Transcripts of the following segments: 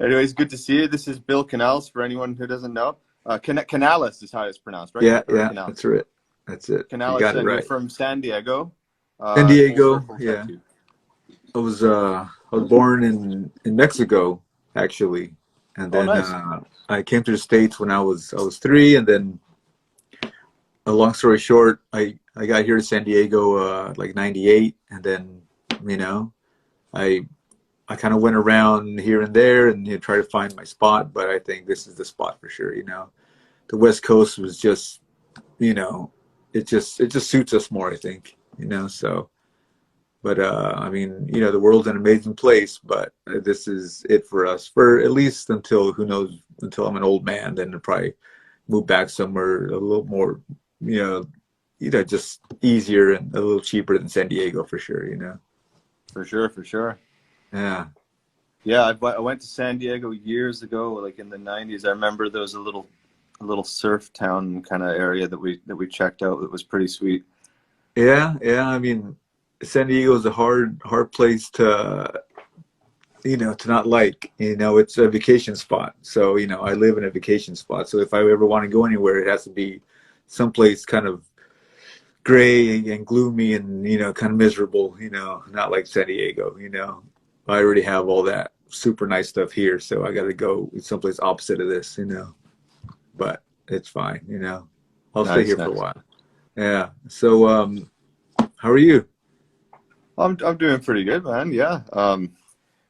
Anyways, good to see you. This is Bill Canales for anyone who doesn't know. Canales is how it's pronounced, right? Yeah, Or yeah, Canales. that's it. That's it. You Canales, got it and you're right. from San Diego. San Full Diego, circle yeah. tattoo. I was born in Mexico actually, and Oh, then nice. I came to the States when I was three, and then a long story short, I got here to San Diego like '98, and then you know I I kind of went around here and there and try to find my spot, but I think this is the spot for sure. The West Coast was just you know it just suits us more, I think. So. But I mean, the world's an amazing place, but this is it for us for at least until who knows until I'm an old man. Then I'll probably move back somewhere a little more, you know, just easier and a little cheaper than San Diego for sure. For sure, for sure. Yeah, Yeah, I went to San Diego years ago, like in the '90s. I remember there was a little surf town kind of area that we checked out. That was pretty sweet. yeah, yeah. I mean, San Diego is a hard place to not like. It's a vacation spot. So, I live in a vacation spot. So if I ever want to go anywhere, it has to be someplace kind of gray and gloomy and, kind of miserable, not like San Diego. I already have all that super nice stuff here. So I got to go someplace opposite of this. But it's fine. I'll stay Nice, here for a nice. while. Yeah. So, how are you? I'm doing pretty good, man. Yeah.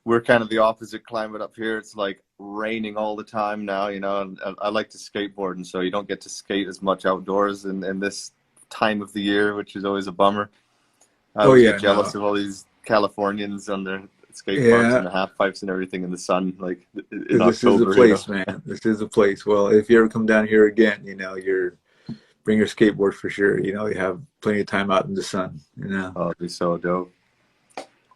We're kind of the opposite climate up here. It's like raining all the time now, and I like to skateboard, and so you don't get to skate as much outdoors in this time of the year, which is always a bummer. I Oh always get yeah, jealous no. of all these Californians on their skate parks and Yeah, the half pipes and everything in the sun, like in this is the October. place, man. This is the place. Well, if you ever come down here again, you're bring your skateboard for sure. You have plenty of time out in the sun. Oh, it'd be so dope.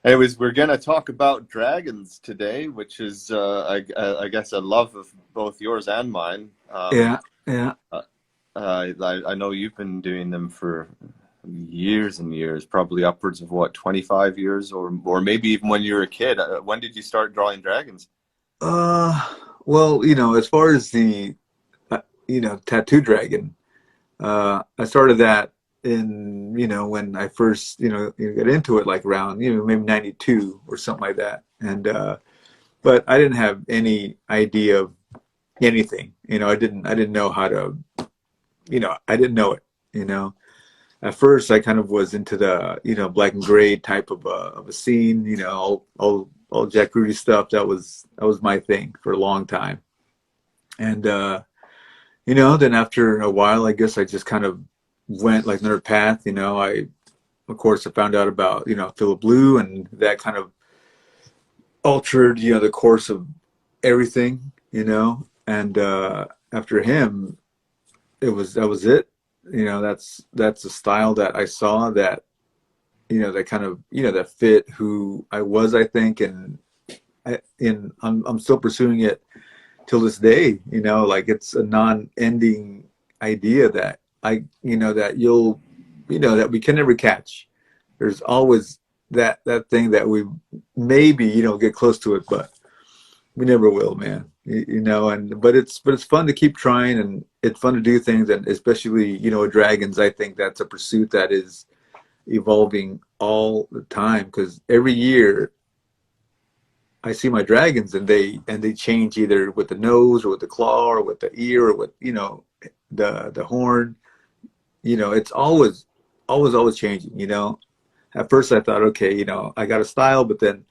Anyways, we're gonna talk about dragons today, which is, I guess, a love of both yours and mine. Yeah, yeah, Uh, I know you've been doing them for years and years, probably upwards of what, 25 years, or maybe even when you were a kid. When did you start drawing dragons? uh, well, as far as the tattoo dragon, I started that in when I first got into it, like around maybe '92 or something like that. And but I didn't have any idea of anything. I didn't know how to, I didn't know it. you know at first I kind of was into the black and gray type of a scene, all Jack Rudy stuff. That was my thing for a long time. And then after a while, I guess I just kind of went like another path. I Of course I found out about Philip Blue, and that kind of altered the course of everything. And after him, that was it. That's the style that I saw that that kind of that fit who I was, I think. And I'm still pursuing it till this day. Like it's a non-ending idea that that that we can never catch. There's always that thing that we maybe get close to it, but we never will, man. And but it's fun to keep trying, and it's fun to do things, and especially with dragons. I think that's a pursuit that is evolving all the time, because every year I see my dragons, and they change, either with the nose or with the claw or with the ear or with the horn. It's always changing. At first I thought, okay, I got a style, but then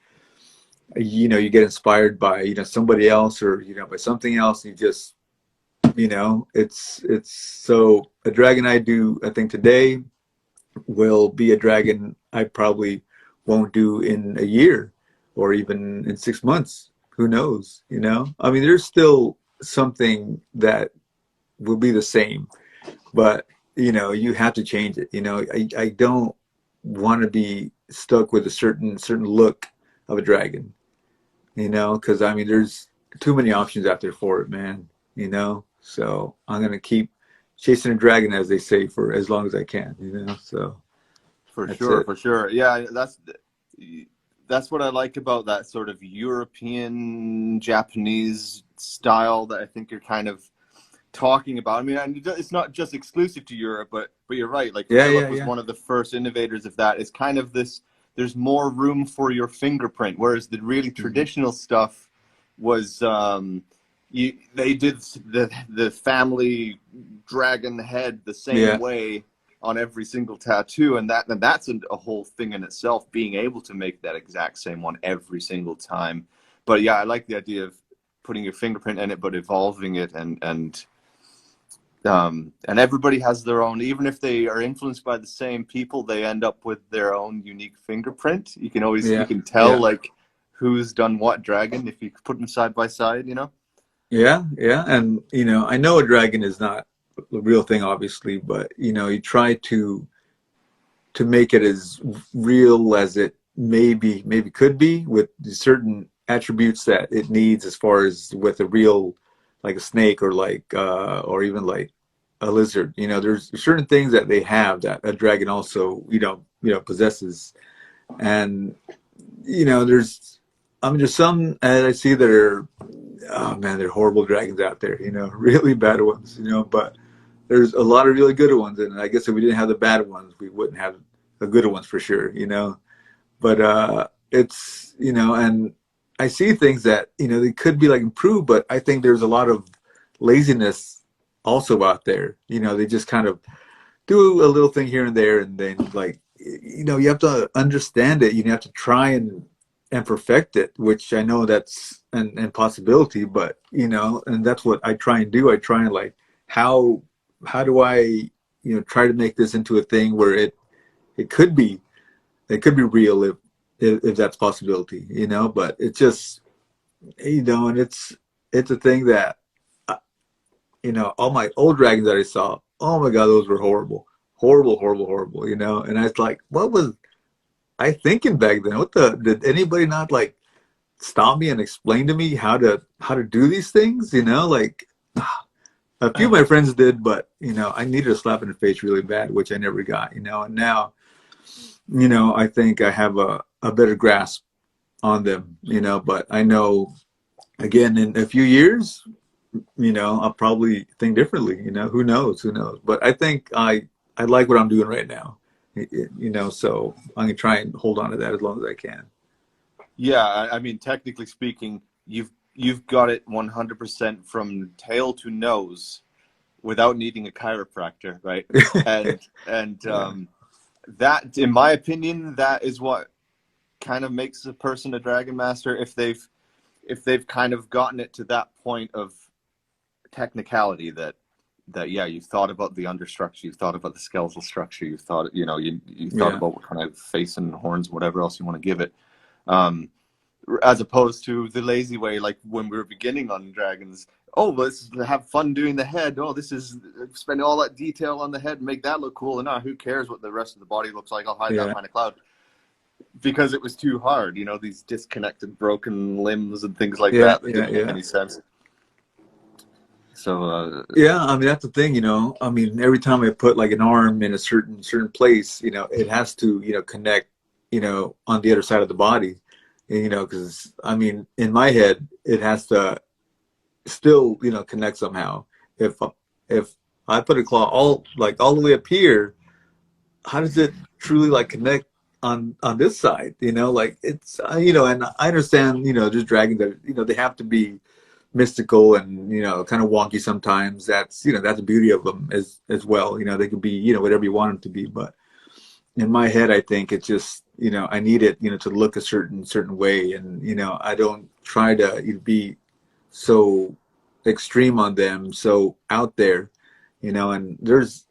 you get inspired by somebody else, or by something else. You just it's so a dragon I think today will be a dragon I probably won't do in a year, or even in 6 months. Who knows? I mean, there's still something that will be the same, but you have to change it. I don't want to be stuck with a certain look of a dragon. Because I mean, there's too many options out there for it, man. So I'm gonna keep chasing a dragon, as they say, for as long as I can. So For that's sure, it. for sure. Yeah, that's what I like about that sort of European Japanese style that I think you're kind of talking about. I mean, and it's not just exclusive to Europe, but you're right. Like Yeah, Philip yeah, was yeah. one of the first innovators of that. It's kind of this. There's more room for your fingerprint, whereas the really Mhm. traditional stuff was they did the family dragon head the same Yeah, way on every single tattoo, and that's a whole thing in itself, being able to make that exact same one every single time. But yeah, I like the idea of putting your fingerprint in it, but evolving it, and everybody has their own. Even if they are influenced by the same people, they end up with their own unique fingerprint. You yeah, can tell yeah. like who's done what dragon if you put them side by side. You know. Yeah, yeah, and I know a dragon is not the real thing, obviously, but you try to make it as real as it maybe could be with certain attributes that it needs, as far as with a real, like a snake, or like or even like a lizard. There's certain things that they have that a dragon also possesses, and there's there's some that I see that are, oh man, they're horrible dragons out there, really bad ones, but there's a lot of really good ones, and I guess if we didn't have the bad ones, we wouldn't have the good ones for sure. But it's and I see things that they could be like improved, but I think there's a lot of laziness also out there. They just kind of do a little thing here and there, and then, like, you have to understand it. You have to try and perfect it, which I know that's an impossibility, but and that's what I try and do. I try and, like, how do I try to make this into a thing where it could be real, if that's a possibility, but it's just, and it's a thing that, uh, all my old dragons that I saw, oh my God, those were horrible, horrible, horrible, horrible, and I was like, what was I thinking back then? Did anybody not, like, stop me and explain to me how to do these things? Like, a few of my friends did, but I needed a slap in the face really bad, which I never got. And now, I think I have a better grasp on them. But I know, again, in a few years, I'll probably think differently. Who knows? Who knows? But I think I like what I'm doing right now. So I'm gonna try and hold on to that as long as I can. Yeah, I mean, technically speaking, you've got it 100% from tail to nose without needing a chiropractor, right? And Yeah. that, in my opinion, that is what kind of makes a person a dragon master, if they've kind of gotten it to that point of technicality, that yeah, you've thought about the understructure, you've thought about the skeletal structure, you've thought, you thought Yeah. about what kind of face and horns, whatever else you want to give it. Um, as opposed to the lazy way, like when we were beginning on dragons. Oh, let's have fun doing the head. Oh, this is spending all that detail on the head and make that look cool. And who cares what the rest of the body looks like? I'll hide that Yeah. behind a cloud, because it was too hard. These disconnected, broken limbs and things like Yeah. that Yeah. didn't make Yeah. any sense. So Yeah, I mean, that's the thing, I mean, every time I put, like, an arm in a certain place, it has to, connect, on the other side of the body, and, because, I mean, in my head, it has to still, connect somehow. If I put a claw all the way up here, how does it truly, like, connect on this side? Like, it's, and I understand, there's dragons that, they have to be mystical and kind of wonky sometimes. That's the beauty of them as well. They can be whatever you want them to be, but in my head, I think it's just, I need it to look a certain way, and I don't try to be so extreme on them, so out there. And there's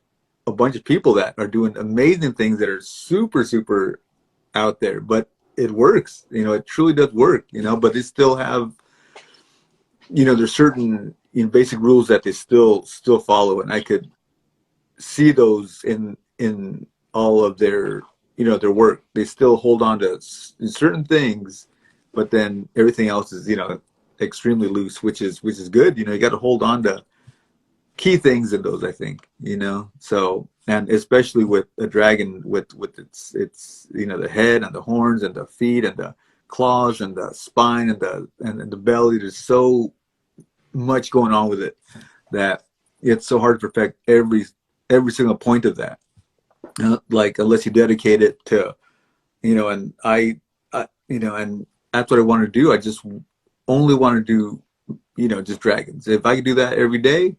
a bunch of people that are doing amazing things that are super super out there, but it works. It truly does work. But they still have, there's certain, basic rules that they still follow, and I could see those in all of their their work. They still hold on to certain things, but then everything else is extremely loose, which is good. You got to hold on to key things in those, I think. So, and especially with a dragon, with its the head and the horns and the feet and the claws and the spine and the belly. There's so much going on with it that it's so hard to perfect every single point of that. Like unless you dedicate it to, and and that's what I want to do. I just only want to do, just dragons. If I could do that every day,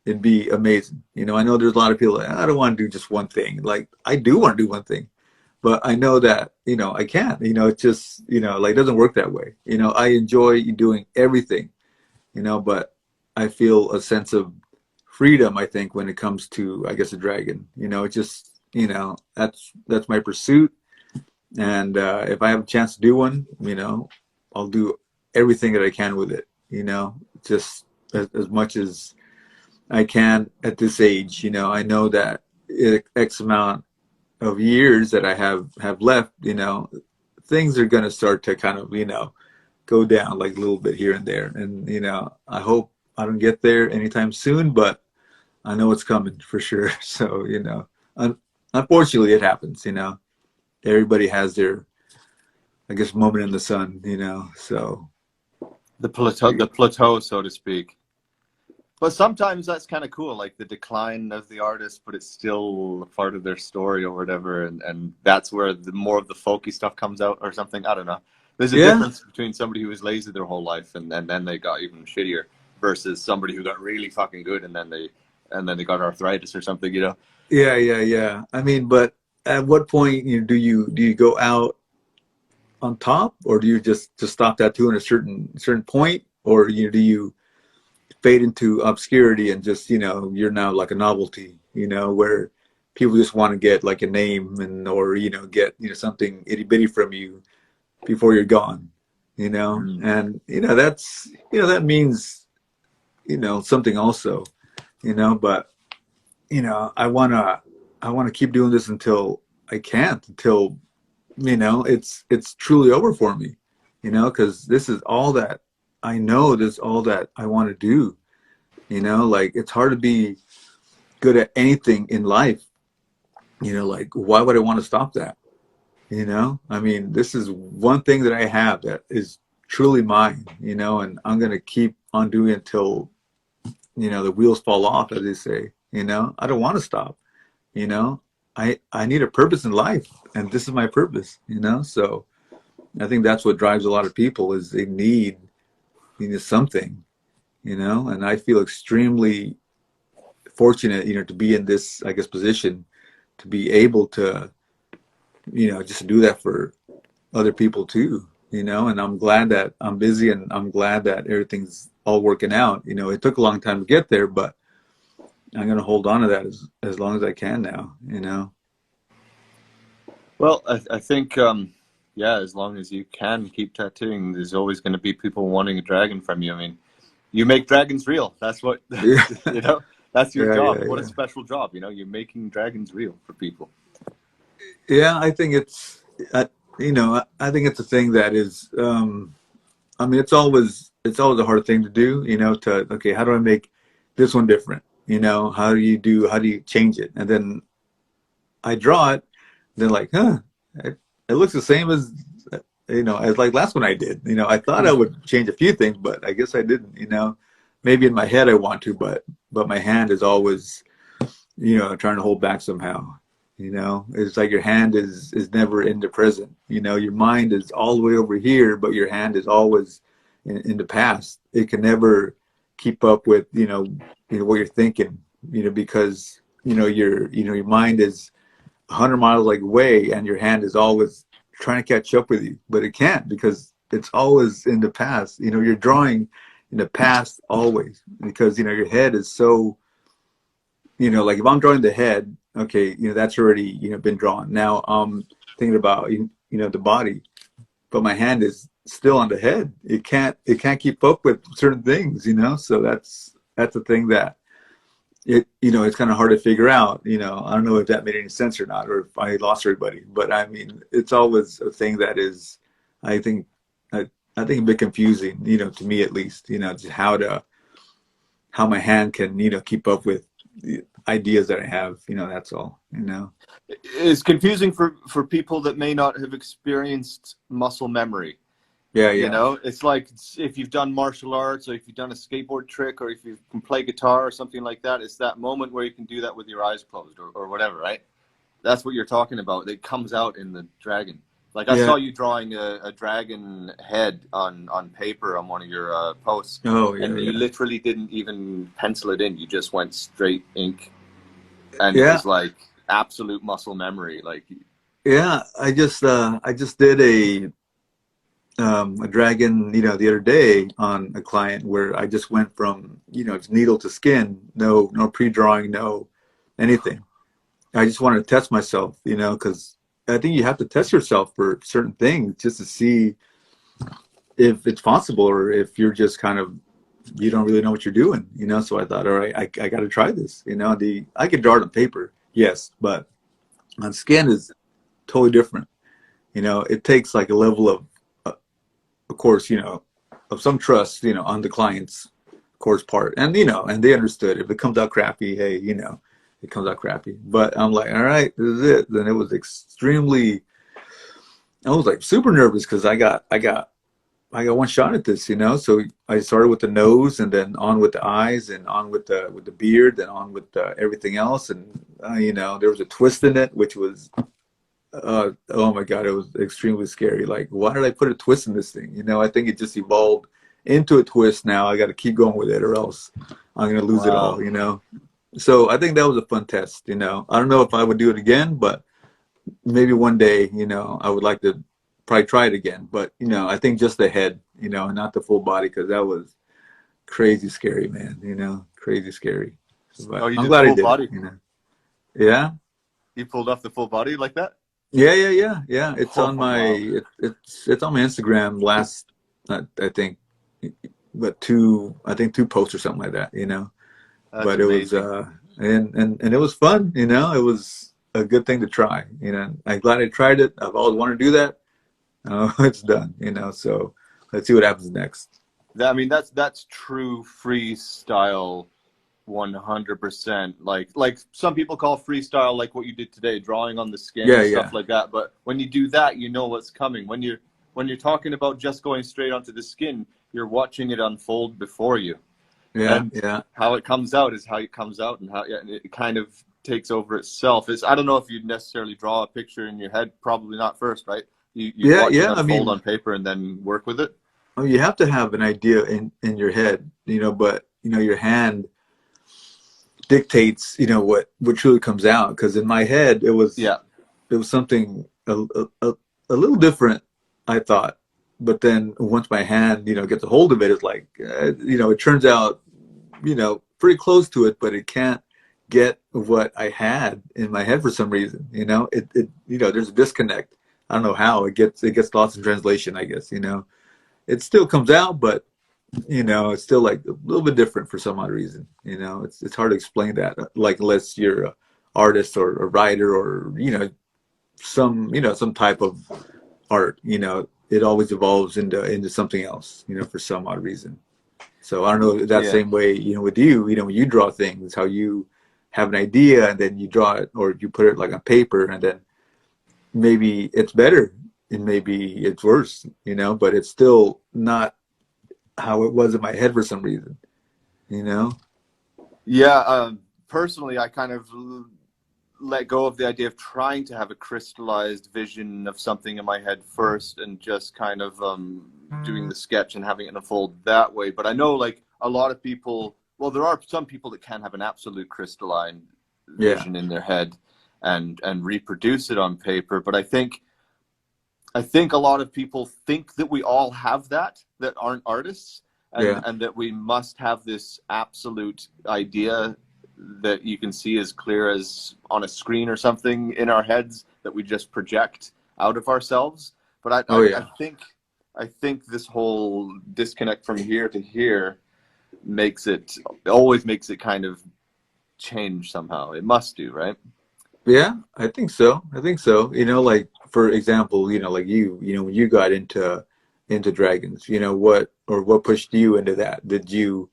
it'd be amazing. I know there's a lot of people that I don't want to do just one thing. Like I do want to do one thing, but I know that, I can't, it's just, like it doesn't work that way. I enjoy doing everything, but I feel a sense of freedom, I think, when it comes to, I guess, a dragon. It just, that's my pursuit. And if I have a chance to do one, I'll do everything that I can with it, just as much as I can at this age. I know that X amount of years that I have left, things are going to start to kind of, go down like a little bit here and there. And, I hope I don't get there anytime soon, but I know it's coming for sure. So, unfortunately it happens, everybody has their, I guess, moment in the sun, so. The plateau, so to speak. But sometimes that's kind of cool, like the decline of the artist, but it's still a part of their story or whatever, and that's where the more of the folky stuff comes out or something. I don't know. There's a difference between somebody who was lazy their whole life and then they got even shittier versus somebody who got really fucking good and then they got arthritis or something, Yeah. I mean, but at what point, do you go out on top, or do you just stop that too in a certain point, or do you fade into obscurity and just you're now like a novelty, where people just want to get like a name or get something itty bitty from you before you're gone, and that's that means something also, but I want to keep doing this until I can't, until it's truly over for me, because this is all that I know, this is all that I want to do. Like it's hard to be good at anything in life. Like why would I want to stop that? I mean, this is one thing that I have that is truly mine, and I'm going to keep on doing it until, the wheels fall off, as they say. I don't want to stop. I need a purpose in life, and this is my purpose, so I think that's what drives a lot of people is they need something, and I feel extremely fortunate, to be in this, I guess, position to be able to, just do that for other people too, and I'm glad that I'm busy and I'm glad that everything's all working out. It took a long time to get there, but I'm going to hold on to that as long as I can now. Well, I think, yeah, as long as you can keep tattooing, there's always going to be people wanting a dragon from you. I mean, you make dragons real. That's what, Yeah. that's your job. Yeah. What a special job, you're making dragons real for people. Yeah, I think I think it's a thing that is, I mean, it's always a hard thing to do, okay, how do I make this one different? How do you change it? And then I draw it, then like, it looks the same as, as like last one I did. I thought I would change a few things, but I guess I didn't, maybe in my head I want to, but my hand is always, trying to hold back somehow. It's like your hand is never in the present. Your mind is all the way over here, but your hand is always in the past. It can never keep up with, what you're thinking, because, your mind is 100 miles like away and your hand is always trying to catch up with you, but it can't because it's always in the past. You're drawing in the past always because, your head is so, like if I'm drawing the head, okay, that's already, been drawn. Now I'm thinking about, the body, but my hand is still on the head. It can't keep up with certain things, so that's the thing that it's kind of hard to figure out. I don't know if that made any sense or not, or if I lost everybody, but I mean, it's always a thing that is, I think a bit confusing, to me at least, just how my hand can, keep up with the ideas that I have, that's all, It's confusing for people that may not have experienced muscle memory. Yeah, You yeah, know, it's like if you've done martial arts or if you've done a skateboard trick or if you can play guitar or something like that, it's that moment where you can do that with your eyes closed or whatever, right? That's what you're talking about. It comes out in the dragon. Like I yeah. saw you drawing a dragon head on paper on one of your posts, Oh, yeah, and you yeah, literally didn't even pencil it in. You just went straight ink, and it yeah, was like absolute muscle memory. Like, yeah. I just did a dragon, the other day on a client where I just went from, needle to skin, no pre-drawing, no anything. I just wanted to test myself, because I think you have to test yourself for certain things just to see if it's possible or if you're just kind of you don't really know what you're doing, So I thought, all right, I got to try this, I could draw it on paper, yes, but on skin is totally different. It takes like a level of course, of some trust, on the client's course part, and and they understood if it comes out crappy, hey, it comes out crappy. But I'm like, all right, this is it. Then it was extremely. I was like super nervous because I got one shot at this, So I started with the nose, and then on with the eyes, and on with the beard, then on with everything else, and there was a twist in it, which was oh my god, it was extremely scary. Like, why did I put a twist in this thing? I think it just evolved into a twist. Now I got to keep going with it, or else I'm gonna lose it wow. all. So I think that was a fun test. I don't know if I would do it again, but maybe one day, I would like to probably try it again. But I think just the head, and not the full body, because that was crazy scary, man. Crazy scary. Oh, But you I'm did glad I full did it. body. Yeah. You pulled off the full body like that. Yeah. It's Oh on my wow, it's on my Instagram. Last I think, but I think two posts or something like that. that's But it was amazing. and it was fun. It was a good thing to try. I'm glad I tried it. I've always wanted to do that. It's done. So let's see what happens next. I mean, that's true freestyle 100%. Like some people call freestyle like what you did today, drawing on the skin Yeah, and yeah, stuff like that. But when you do that, you know what's coming. When you're talking about just going straight onto the skin, you're watching it unfold before you, yeah, and yeah. how it comes out is how it comes out, and how yeah, it kind of takes over itself. I don't know if you'd necessarily draw a picture in your head. Probably not first, right? You'd Yeah, watch it yeah. unfold on paper and then work with it. You have to have an idea in your head, but your hand dictates, what truly comes out. Because in my head, Yeah, it was something a little different, I thought. But then once my hand, gets a hold of it, it's like, it turns out, pretty close to it, but it can't get what I had in my head for some reason. There's a disconnect. I don't know how it gets lost in translation, I guess. It still comes out, but it's still like a little bit different for some odd reason. It's hard to explain that. Like unless you're a artist or a writer or some type of art. It always evolves into something else. For some odd reason. So I don't know that yeah. same way. With you, when you draw things, how you have an idea and then you draw it or you put it like on paper and then maybe it's better and maybe it's worse. But it's still not how it was in my head for some reason. You know? Yeah, personally, I kind of let go of the idea of trying to have a crystallized vision of something in my head first and just kind of doing the sketch and having it unfold that way. But I know like a lot of people, well, there are some people that can have an absolute crystalline Yeah, vision in their head and reproduce it on paper. But I think a lot of people think that we all have that aren't artists, and yeah, and that we must have this absolute idea that you can see as clear as on a screen or something in our heads that we just project out of ourselves. But I oh I, I yeah, think I think this whole disconnect from here to here always makes it kind of change somehow. It must do, right? yeah. I think so. I think so. Like for example, like when you got into dragons, what pushed you into that? Did you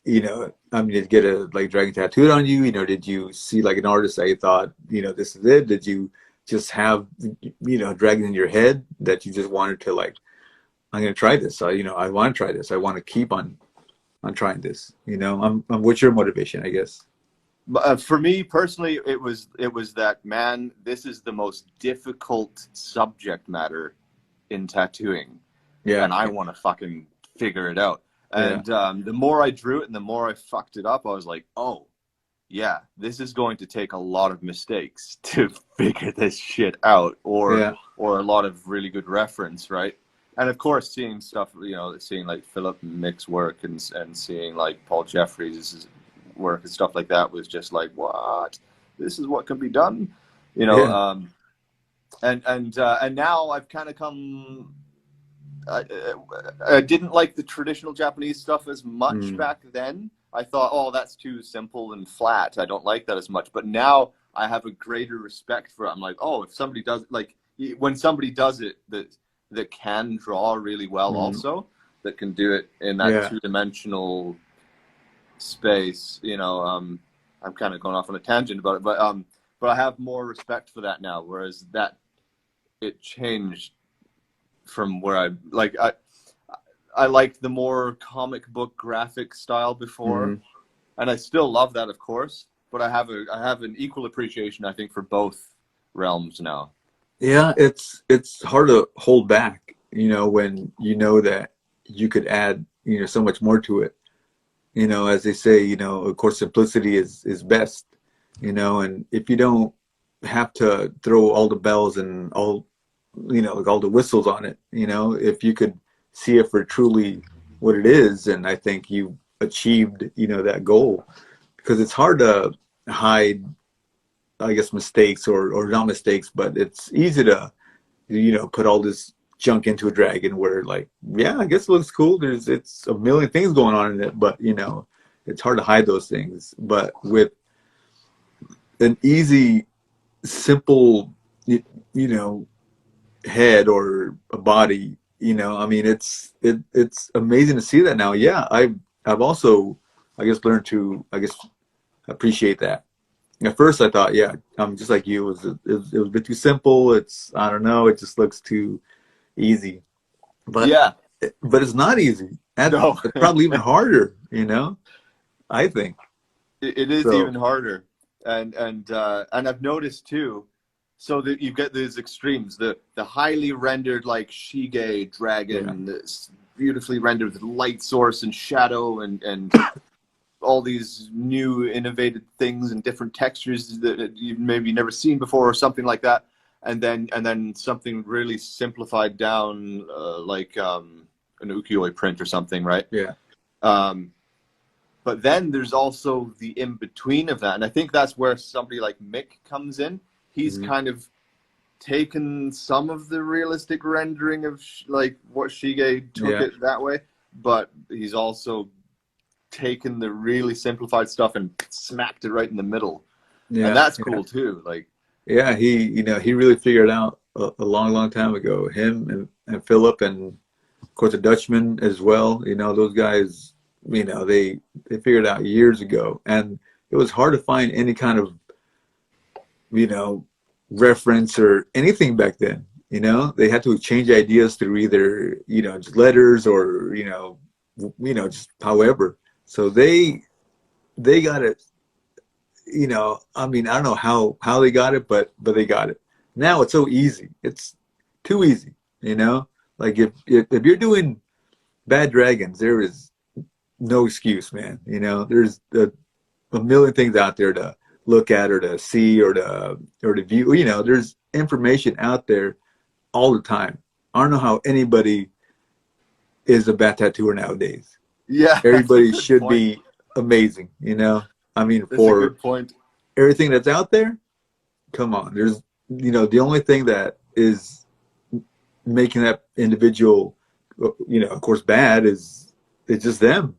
I mean, did you get a like dragon tattooed on you? Did you see like an artist that you thought, this is it? Did you just have, dragon in your head that you just wanted to like I'm going to try this. I, I want to try this. I want to keep on trying this. What's your motivation, I guess? For me personally, it was that, man, this is the most difficult subject matter in tattooing, Yeah. and I want to fucking figure it out. Yeah. And the more I drew it and the more I fucked it up, I was like, oh, yeah, this is going to take a lot of mistakes to figure this shit out, Yeah. or a lot of really good reference, right? And of course, seeing stuff, seeing like Philip and Mick's work, and seeing like Paul Jeffries' work and stuff like that was just like, what? This is what can be done, you know. Yeah. And now I've kind of come. I didn't like the traditional Japanese stuff as much Mm. back then. I thought, oh, that's too simple and flat. I don't like that as much. But now I have a greater respect for it. I'm like, oh, if somebody does, like, when somebody does it that can draw really well, Mm. also that can do it in that Yeah. two-dimensional space, I'm kind of going off on a tangent about it, but I have more respect for that now. Whereas that it changed from where I liked the more comic book graphic style before, Mm. and I still love that, of course. But I have an equal appreciation, I think, for both realms now. Yeah. It's hard to hold back, when you know that you could add, so much more to it. As they say, of course, simplicity is best, and if you don't have to throw all the bells and all, like all the whistles on it, if you could see it for truly what it is, and I think you achieved, that goal, because it's hard to hide, I guess, mistakes or not mistakes, but it's easy to, put all this junk into a dragon where, like, yeah, I guess it looks cool. It's a million things going on in it, but it's hard to hide those things. But with an easy, simple, you know, head or a body, I mean, it's amazing to see that now. Yeah, I've also, I guess, learned to, I guess, appreciate that. At first, I thought, yeah, I'm just like you. It was a bit too simple. I don't know. It just looks too easy. But Yeah, but it's not easy. no, It's probably even harder, I think. it is So even harder, and I've noticed too. So that you get these extremes, the highly rendered like Shige yeah, dragon, this beautifully rendered with light source and shadow, and all these new innovative things and different textures that you've maybe never seen before or something like that, and then something really simplified down, like an ukiyo-e print or something, right? yeah. um, but then there's also the in between of that, and I think that's where somebody like Mick comes in. He's Hmm. kind of taken some of the realistic rendering of like what Shige took Yeah, it that way, but he's also taken the really simplified stuff and smacked it right in the middle, and yeah, that's yeah. cool too. Like, Yeah, he really figured out a long, long time ago. Him and Philip, and of course the Dutchman as well. Those guys, they figured it out years ago, and it was hard to find any kind of, you know, reference or anything back then. They had to change ideas through either, just letters or, just however. So they got it, I mean, I don't know how they got it, but they got it. Now it's so easy. It's too easy, you know? Like if you're doing bad dragons, there is no excuse, man. There's a million things out there to look at or to see or to view. There's information out there all the time. I don't know how anybody is a bad tattooer nowadays. yeah, that's a Everybody good should point. be amazing. I mean, That's a for good point. everything that's out there, come on. There's, the only thing that is making that individual, of course, bad is just them.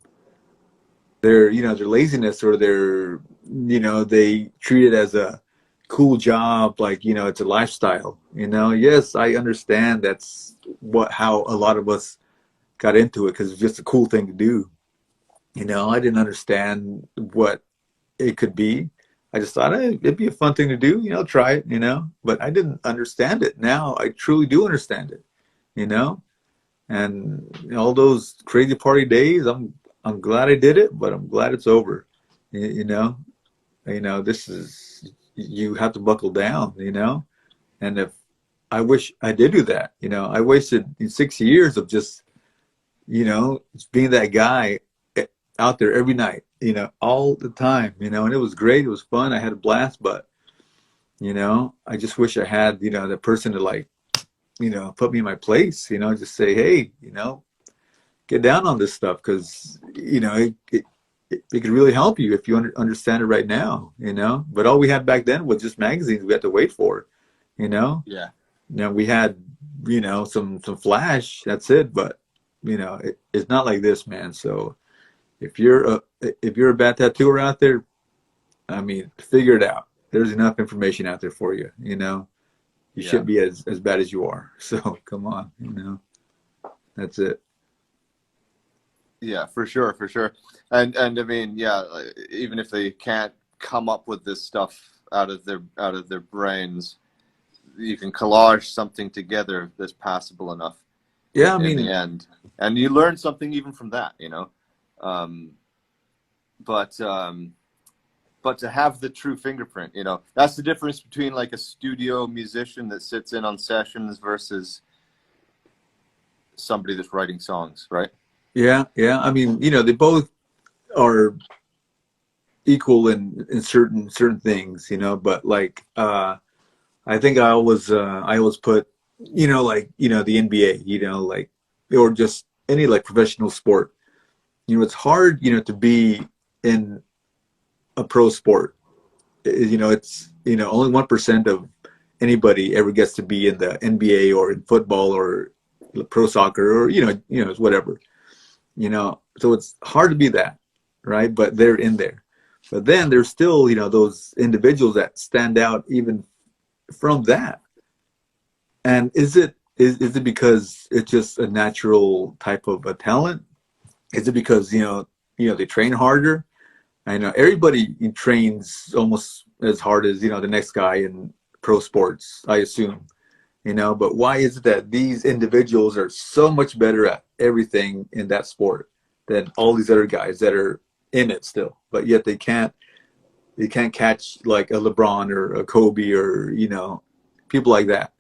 Their laziness, or they treat it as a cool job, like, it's a lifestyle. Yes, I understand that's how a lot of us got into it, because it's just a cool thing to do. I didn't understand what it could be. I just thought, hey, it'd be a fun thing to do, try it. But I didn't understand it. Now I truly do understand it, you know And all those crazy party days, I'm glad I did it, but I'm glad it's over. You know, this is, you have to buckle down. And if I wish I did do that, I wasted 6 years of just being that guy out there every night, all the time, and it was great. It was fun. I had a blast, but I just wish I had, the person to like, put me in my place, just say, hey, get down on this stuff because, it could really help you if you understand it right now, But all we had back then was just magazines we had to wait for, you know. Yeah. Now we had, some flash. That's it. But it's not like this, man. So if you're a bad tattooer out there, I mean, figure it out. There's enough information out there for you. You Yeah. shouldn't be as bad as you are. So come on, that's it. Yeah, for sure, for sure. And I mean, yeah, even if they can't come up with this stuff out of their brains, you can collage something together that's passable enough Yeah, I in the mean, end, and you learn something even from that. Um, but to have the true fingerprint, that's the difference between like a studio musician that sits in on sessions versus somebody that's writing songs, right? yeah, yeah. I mean, they both are equal in certain things, but like I think I always put, like, the NBA, like, or just any like professional sport. It's hard, to be in a pro sport. It's, only 1% of anybody ever gets to be in the NBA or in football or pro soccer or, it's whatever, so it's hard to be that, right? But they're in there. But then there's still, those individuals that stand out even from that. And is it because it's just a natural type of a talent? Is it because they train harder? I know everybody trains almost as hard as the next guy in pro sports, I assume. But why is it that these individuals are so much better at everything in that sport than all these other guys that are in it still, but yet they can't catch like a LeBron or a Kobe or people like that,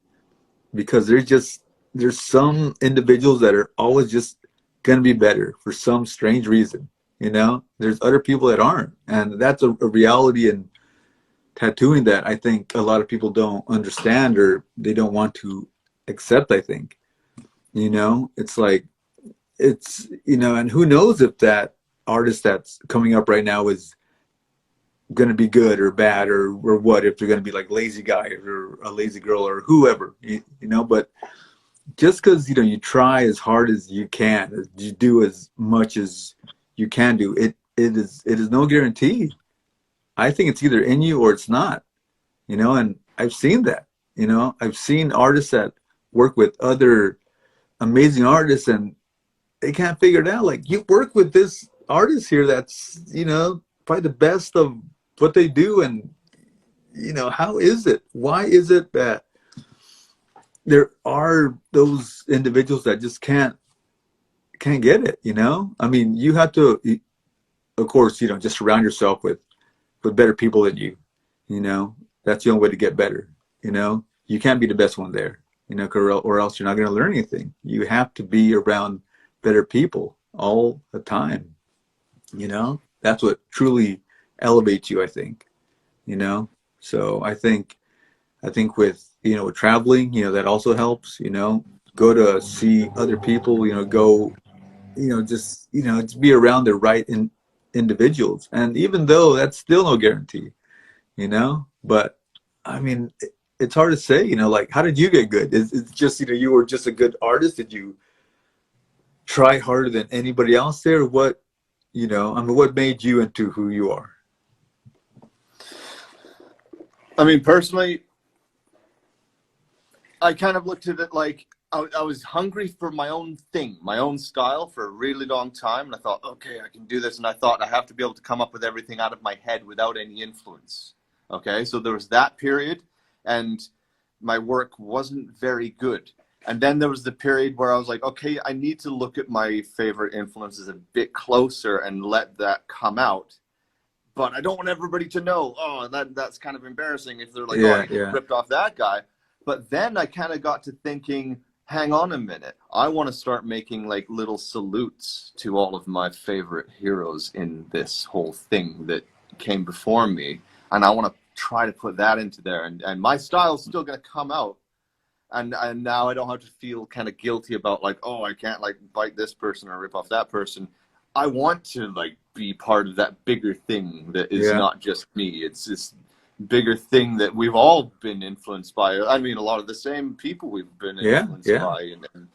because there's some individuals that are always just gonna be better for some strange reason. There's other people that aren't, and that's a reality in tattooing that I think a lot of people don't understand or they don't want to accept. I think it's like and who knows if that artist that's coming up right now is going to be good or bad or what, if they're going to be like lazy guy or a lazy girl or whoever, but just because you try as hard as you can, you do as much as you can do, it is no guarantee. I think it's either in you or it's not, and I've seen that. I've seen artists that work with other amazing artists and they can't figure it out. Like, you work with this artist here that's probably the best of what they do, and how is it, why is it that there are those individuals that just can't get it? I mean, you have to, of course, just surround yourself with better people than you. That's the only way to get better. You can't be the best one there, or else you're not going to learn anything. You have to be around better people all the time. That's what truly elevates you, I think. So I think with with traveling, that also helps. Go to see other people. Go, just be around the right individuals. And even though that's still no guarantee, but I mean, it's hard to say. Like, how did you get good? It's just you were just a good artist. Did you try harder than anybody else there? What I mean, what made you into who you are? I mean, personally, I kind of looked at it like I was hungry for my own thing, my own style for a really long time. And I thought, okay, I can do this. And I thought I have to be able to come up with everything out of my head without any influence. Okay, so there was that period, and my work wasn't very good. And then there was the period where I was like, okay, I need to look at my favorite influences a bit closer and let that come out. But I don't want everybody to know, oh, that's kind of embarrassing if they're like, oh, Yeah, you just yeah, ripped off that guy. But then I kind of got to thinking, hang on a minute. I want to start making like little salutes to all of my favorite heroes in this whole thing that came before me. And I want to try to put that into there. And my style's still going to come out. And now I don't have to feel kind of guilty about like, oh, I can't like bite this person or rip off that person. I want to like be part of that bigger thing that is yeah, not just me. It's this bigger thing that we've all been influenced by. I mean, a lot of the same people we've been yeah, influenced yeah. by, and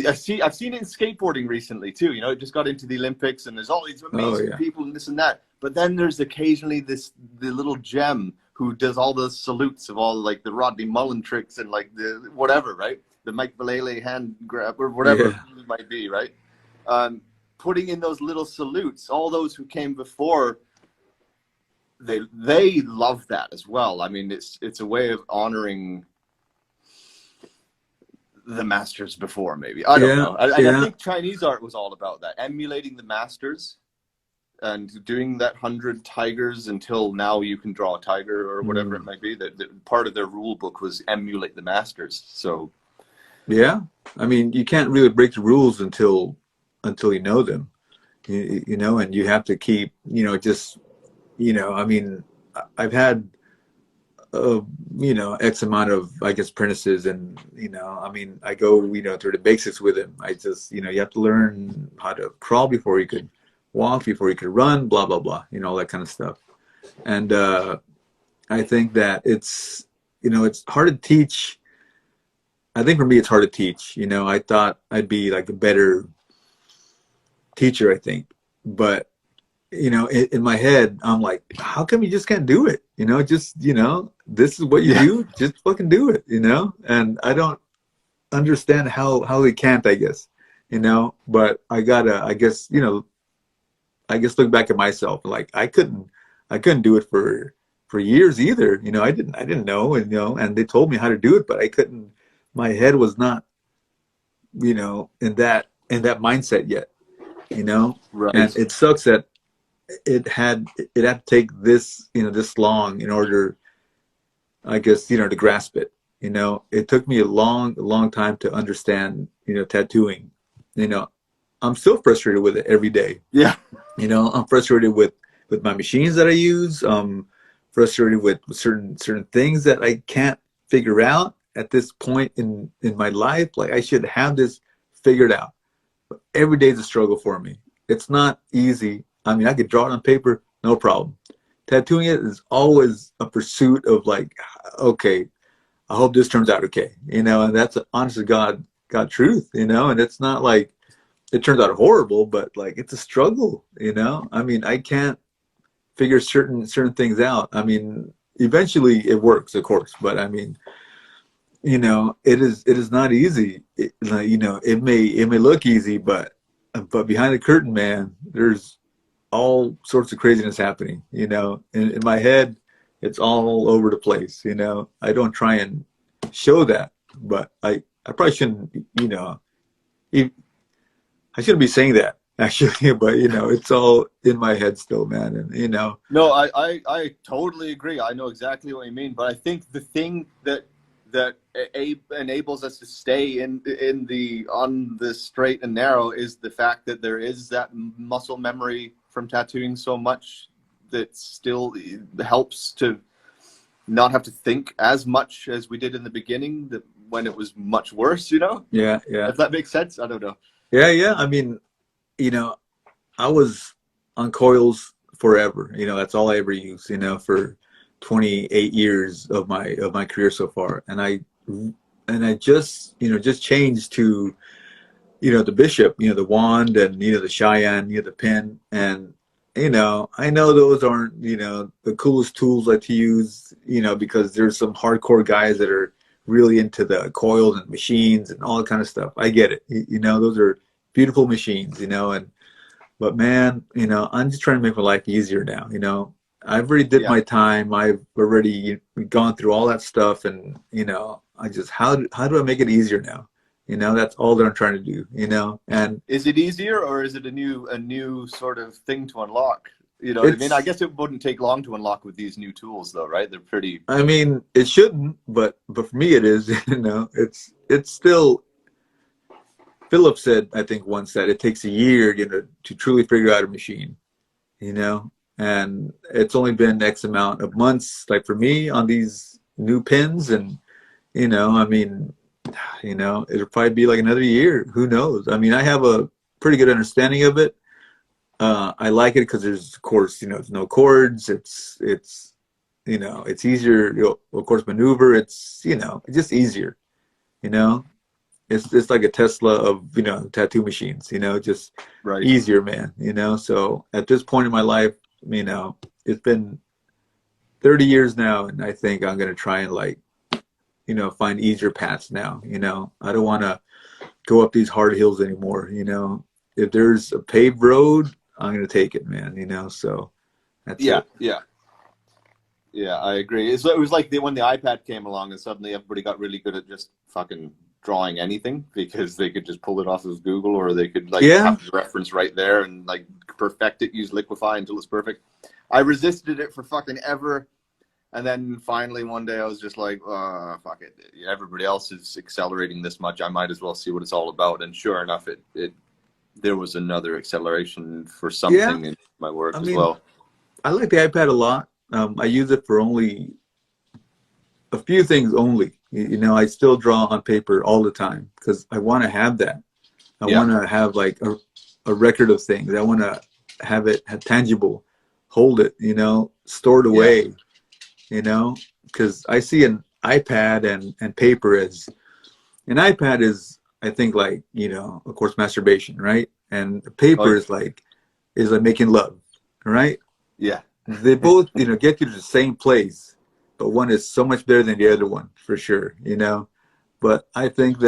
I've seen it in skateboarding recently too. You know, it just got into the Olympics, and there's all these Oh, amazing yeah. people and this and that. But then there's occasionally the little gem who does all the salutes of all like the Rodney Mullen tricks and like the whatever, right? The Mike Vallely hand grab or whatever Yeah, it might be, right? Um, Putting in those little salutes, all those who came before, they love that as well. I mean, it's a way of honoring the masters before, maybe. I don't yeah, know. And I yeah. think Chinese art was all about that, emulating the masters and doing that 100 tigers until now you can draw a tiger or whatever it Mm. might be. That part of their rule book was emulate the masters. So Yeah. I mean, you can't really break the rules until you know them. You know, and you have to keep, just, I mean, I've had uh, X amount of, I guess, apprentices, and I mean, I go, through the basics with him. I just, you have to learn how to crawl before you could walk, before you could run, blah blah blah, all that kind of stuff. And I think that it's hard to teach. I think for me, it's hard to teach. I thought I'd be like a better teacher, I think, but in my head, I'm like, how come you just can't do it? Just, this is what you yeah, do. Just fucking do it, And I don't understand how they can't, I guess, but I gotta, I guess look back at myself. Like I couldn't do it for years either. I didn't know, and, and they told me how to do it, but I couldn't, my head was not, in that mindset yet, and right. it sucks that it had to take this long in order, I guess, to grasp it. It took me a long time to understand, tattooing. you know I'm still frustrated with it every day. Yeah, I'm frustrated with my machines that I use. Frustrated with certain things that I can't figure out at this point in my life. Like, I should have this figured out. Every day is a struggle for me. It's not easy. I mean, I could draw it on paper, no problem. Tattooing it is always a pursuit of, like, okay, I hope this turns out okay, and that's an honest to God truth, and it's not like it turns out horrible, but like it's a struggle, I mean, I can't figure certain things out. I mean, eventually it works, of course, but I mean, it is not easy. It may look easy, but behind the curtain, man, there's all sorts of craziness happening. In my head, it's all over the place. I don't try and show that, but I probably shouldn't. E- I shouldn't be saying that actually, but it's all in my head still, man. And No, I totally agree. I know exactly what you mean, but I think the thing that enables us to stay in the on the straight and narrow is the fact that there is that muscle memory from tattooing so much that still helps to not have to think as much as we did in the beginning, that when it was much worse, yeah, yeah, if that makes sense. I don't know. yeah, yeah. I mean, you know, I was on coils forever. That's all I ever used. For 28 years of my career so far, and I just changed to the bishop, the wand, and the Cheyenne, the pin, and I know those aren't the coolest tools like to use, because there's some hardcore guys that are really into the coils and machines and all that kind of stuff. I get it. Those are beautiful machines, and but man, I'm just trying to make my life easier now. I've already did Yeah, my time. I've already gone through all that stuff, and I just how do I make it easier now? You know, that's all that I'm trying to do. You know, and Is it easier, or is it a new sort of thing to unlock? You know what I mean? I it's guess it wouldn't take long to unlock with these new tools, though, right? They're pretty. I mean, it shouldn't, but for me it is. You know, it's still. Philip said, I think once that it takes a year, you know, to truly figure out a machine. You know, and it's only been X amount of months, like for me on these new pins, and you know, I mean, you know, it'll probably be like another year. Who knows? I mean, I have a pretty good understanding of it. I like it because there's, of course, you know, there's no cords. It's you know, it's easier. You'll, of course, maneuver. It's you know, it's just easier. You know, it's like a Tesla of you know tattoo machines. You know, just Right. easier, man. You know, so at this point in my life, you know, it's been 30 years now, and I think I'm gonna try and like you know find easier paths now. You know, I don't want to go up these hard hills anymore. You know, if there's a paved road, I'm gonna take it, man. You know, so that's Yeah, it. yeah, yeah. I agree. It was like when the iPad came along, and suddenly everybody got really good at just fucking drawing anything because they could just pull it off of Google, or they could like Yeah, have the reference right there and like perfect it, use Liquify until it's perfect. I resisted it for fucking ever. And then finally one day I was just like, fuck it. Everybody else is accelerating this much. I might as well see what it's all about. And sure enough, there was another acceleration for yeah. something in my work I as mean, well. I like the iPad a lot. I use it for only a few things only. You know, I still draw on paper all the time because I want to have that. I Yeah, want to have like a record of things. I want to have it have tangible, hold it, you know, stored yeah. away, you know, because I see an iPad and paper as an iPad is, I think, like, you know, of course, masturbation, right? And Oh, paper is like making love, right? yeah. They both, you know, get you to the same place, but one is so much better than the other one for sure, you know. But I think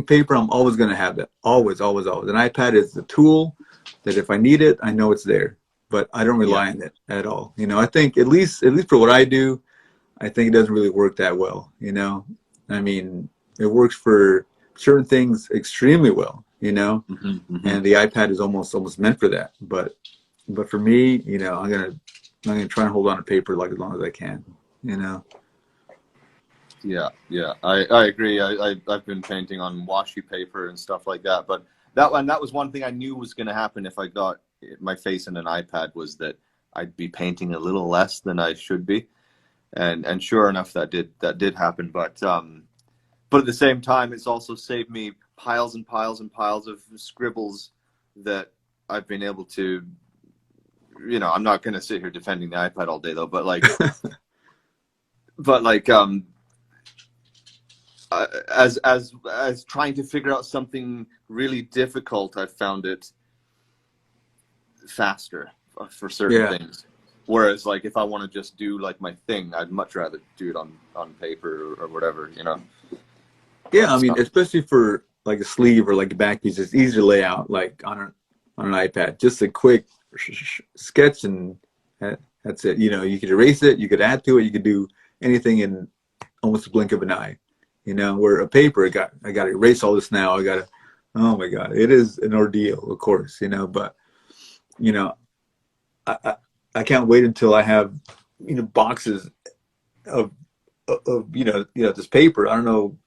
paper, I'm always going to have that, always, always, always. An iPad is the tool that if I need it, I know it's there, but I don't Yeah. rely on it at all. You know, I think at least for what I do, I think it doesn't really work that well. You know, I mean, it works for certain things extremely well. You know, Hmm, hmm. and the iPad is almost meant for that. But for me, you know, I'm gonna try and hold on to paper like as long as I can. You know. Yeah, yeah. I agree. I've been painting on washi paper and stuff like that. But that was one thing I knew was going to happen if I got my face in an iPad, was that I'd be painting a little less than I should be. And sure enough, that did happen. But at the same time, it's also saved me piles and piles and piles of scribbles that I've been able to, I'm not going to sit here defending the iPad all day though, but as trying to figure out something really difficult, I found it faster for certain Yeah. things. Whereas like if I want to just do like my thing, I'd much rather do it on paper or whatever. Yeah. I But mean, especially for like a sleeve or like a back piece, it's easy to lay out like on an iPad. Just a quick sketch and that's it. You know, you could erase it, you could add to it, you could do anything in almost a blink of an eye. You know, where a paper, I got to erase all this now. I got to, oh my God, it is an ordeal, of course. You know, but you know, I, I, I can't wait until I have boxes of this paper. I don't know,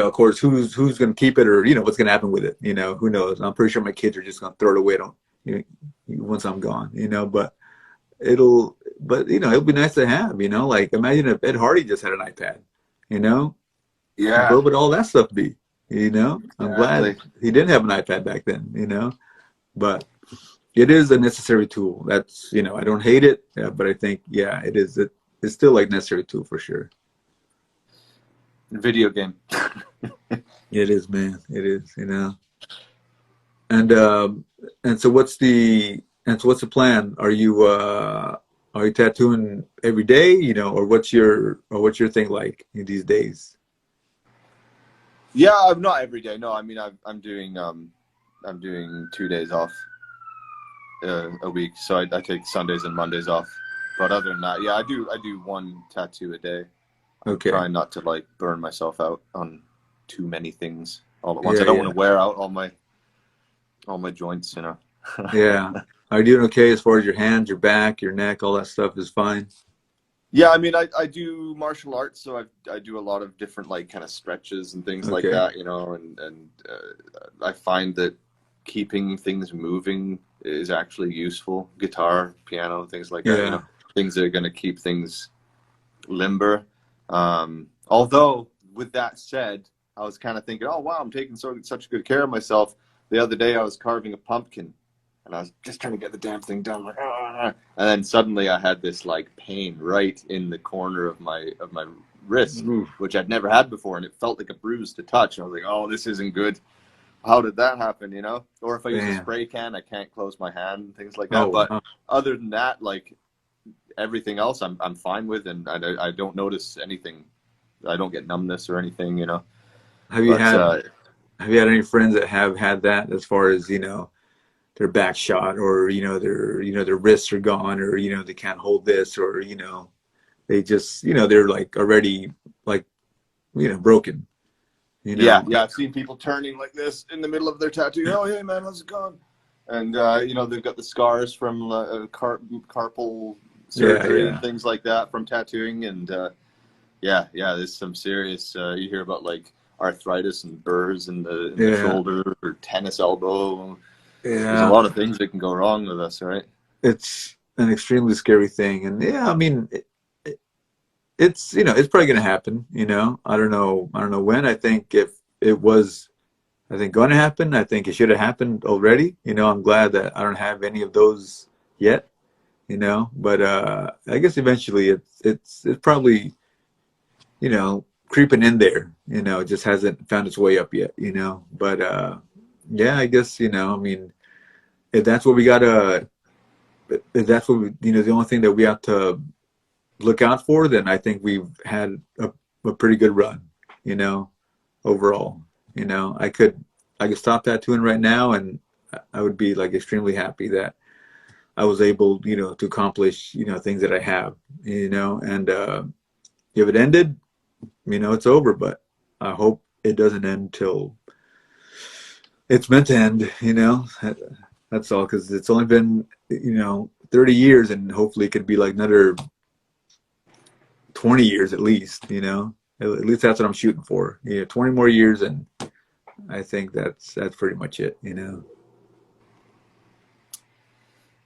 of course, who's going to keep it, or what's going to happen with it. Who knows? I'm pretty sure my kids are just going to throw it away. Don't you know, once I'm gone. It'll be nice to have. Like imagine if Ed Hardy just had an iPad. You know, yeah, where would all that stuff be? I'm glad exactly. he didn't have an iPad back then. But it is a necessary tool. That's I don't hate it, but I think it is. It's still like necessary tool for sure. Video game. It is, man. It is. And what's the plan? Are you tattooing every day? Or what's your thing like these days? Yeah, I'm not every day. No, I mean I'm doing 2 days off a week, so I take Sundays and Mondays off. But other than that, yeah, I do one tattoo a day. Okay. trying not to like burn myself out on too many things all at once. I Yeah, don't want yeah, to wear out all my joints, yeah. Are you doing okay as far as your hands, your back, your neck, all that stuff is fine? Yeah, I mean, I do martial arts, so I do a lot of different like kind of stretches and things like Okay. that, and I find that keeping things moving is actually useful. Guitar, piano, things like that, Yeah. things that are going to keep things limber. Although, with that said, I was kind of thinking, oh wow, I'm taking such good care of myself. The other day, I was carving a pumpkin, and I was just trying to get the damn thing done, like, ah. And then suddenly, I had this like pain right in the corner of my wrist, Oof. which I'd never had before, and it felt like a bruise to touch. And I was like, oh, this isn't good. How did that happen? Or if I use a Man. spray can, I can't close my hand and things like that. Oh, But wow. other than that, like everything else I'm fine with, and I don't notice anything. I don't get numbness or anything. Have you But had have you had any friends that have had that as far as, their back shot or, their wrists are gone or, they can't hold this or, they just, they're like already like, broken, you yeah, know? yeah, I've seen people turning like this in the middle of their tattoo. Oh, hey man, how's it going? And they've got the scars from carpal Yeah, surgery and yeah. things like that from tattooing. And yeah, yeah, there's some serious. You hear about like arthritis and burrs in the Yeah. shoulder or tennis elbow. There's a Yeah. lot of things that can go wrong with us, right? It's an extremely scary thing. And yeah, I mean, it's, it's probably going to happen, I don't know when. I think if it was, I think going to happen, I think it should have happened already. I'm glad that I don't have any of those yet, but I guess eventually it's probably, creeping in there, it just hasn't found its way up yet, but yeah, I guess, I mean, if that's what we gotta, if that's what we, the only thing that we have to look out for, then I think we've had a pretty good run, you know, overall. I could stop tattooing right now and I would be like extremely happy that I was able, to accomplish, things that I have, and if it ended, it's over, but I hope it doesn't end till it's meant to end, That's all, because it's only been, 30 years and hopefully it could be like another 20 years at least, At least that's what I'm shooting for. 20 more years, and I think that's pretty much it.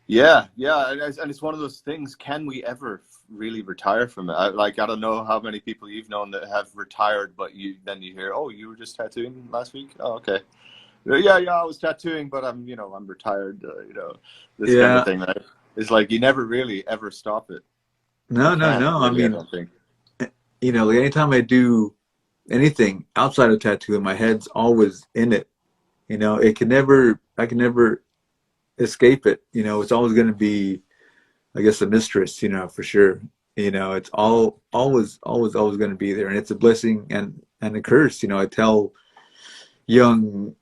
Yeah, yeah, and it's one of those things. Can we ever really retire from it? I don't know how many people you've known that have retired, but you hear, oh, you were just tattooing last week. Oh, okay. Yeah, yeah, I was tattooing, but I'm retired. This kind of Yeah. thing. Right? It's like you never really ever stop it. You No, no, can't no. I really, I mean, don't think. like anytime I do anything outside of tattooing, my head's always in it. I can never escape it. It's always going to be, I guess, a mistress, for sure. It's always going to be there. And it's a blessing and a curse. I tell young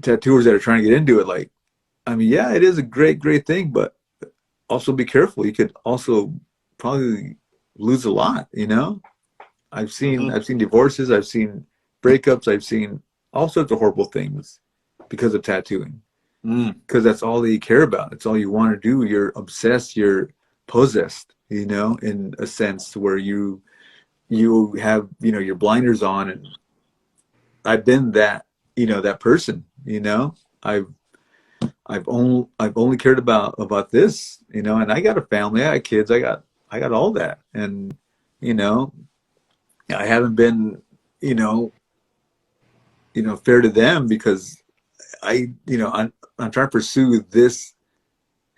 tattooers that are trying to get into it, like, I mean, yeah, it is a great thing, but also be careful. You could also probably lose a lot. Hmm. I've seen divorces, I've seen breakups, I've seen all sorts of horrible things because of tattooing. Mm. Because that's all that you care about. It's all you want to do. You're obsessed. You're possessed. In a sense where you have your blinders on, and I've been that person. I've I've only cared about this. And I got a family. I got kids. I got all that, and you know I haven't been you know fair to them because I'm trying to pursue this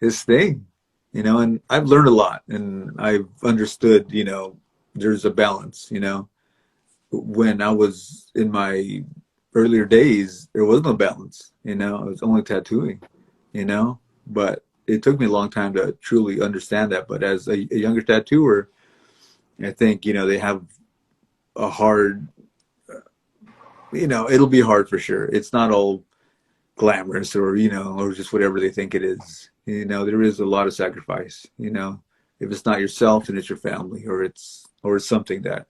thing, and I've learned a lot and I've understood, there's a balance, when I was in my earlier days, there was no balance, it was only tattooing, but it took me a long time to truly understand that. But as a younger tattooer, I think, they have a hard, it'll be hard for sure. It's not all glamorous or or just whatever they think it is. There is a lot of sacrifice. If it's not yourself, then it's your family, or it's something that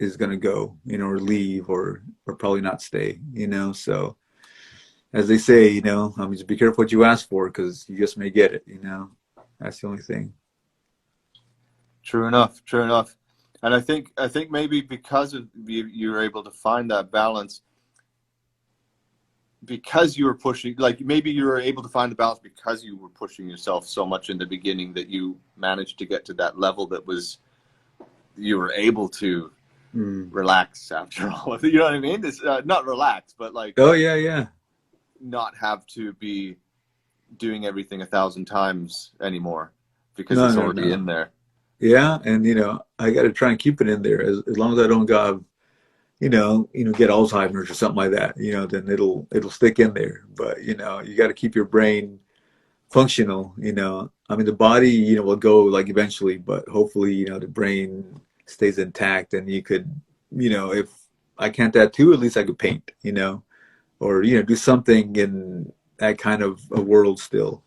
is going to go, or leave, or probably not stay, So as they say, just be careful what you ask for, because you just may get it. That's the only thing. True enough. True enough. And I think maybe because of you were able to find that balance, because you were pushing, like maybe you were able to find the balance because you were pushing yourself so much in the beginning that you managed to get to that level that was, you were able to relax after all. You know what I mean? It's not relax, but like, Oh yeah, yeah. not have to be doing everything 1,000 times anymore because No, it's no, already no. in there. Yeah, and I got to try and keep it in there as long as I don't got, get Alzheimer's or something like that. Then it'll stick in there. But you got to keep your brain functional. I mean, the body, will go like eventually, but hopefully, the brain stays intact, and you could, if I can't tattoo, at least I could paint. Or do something in that kind of a world still.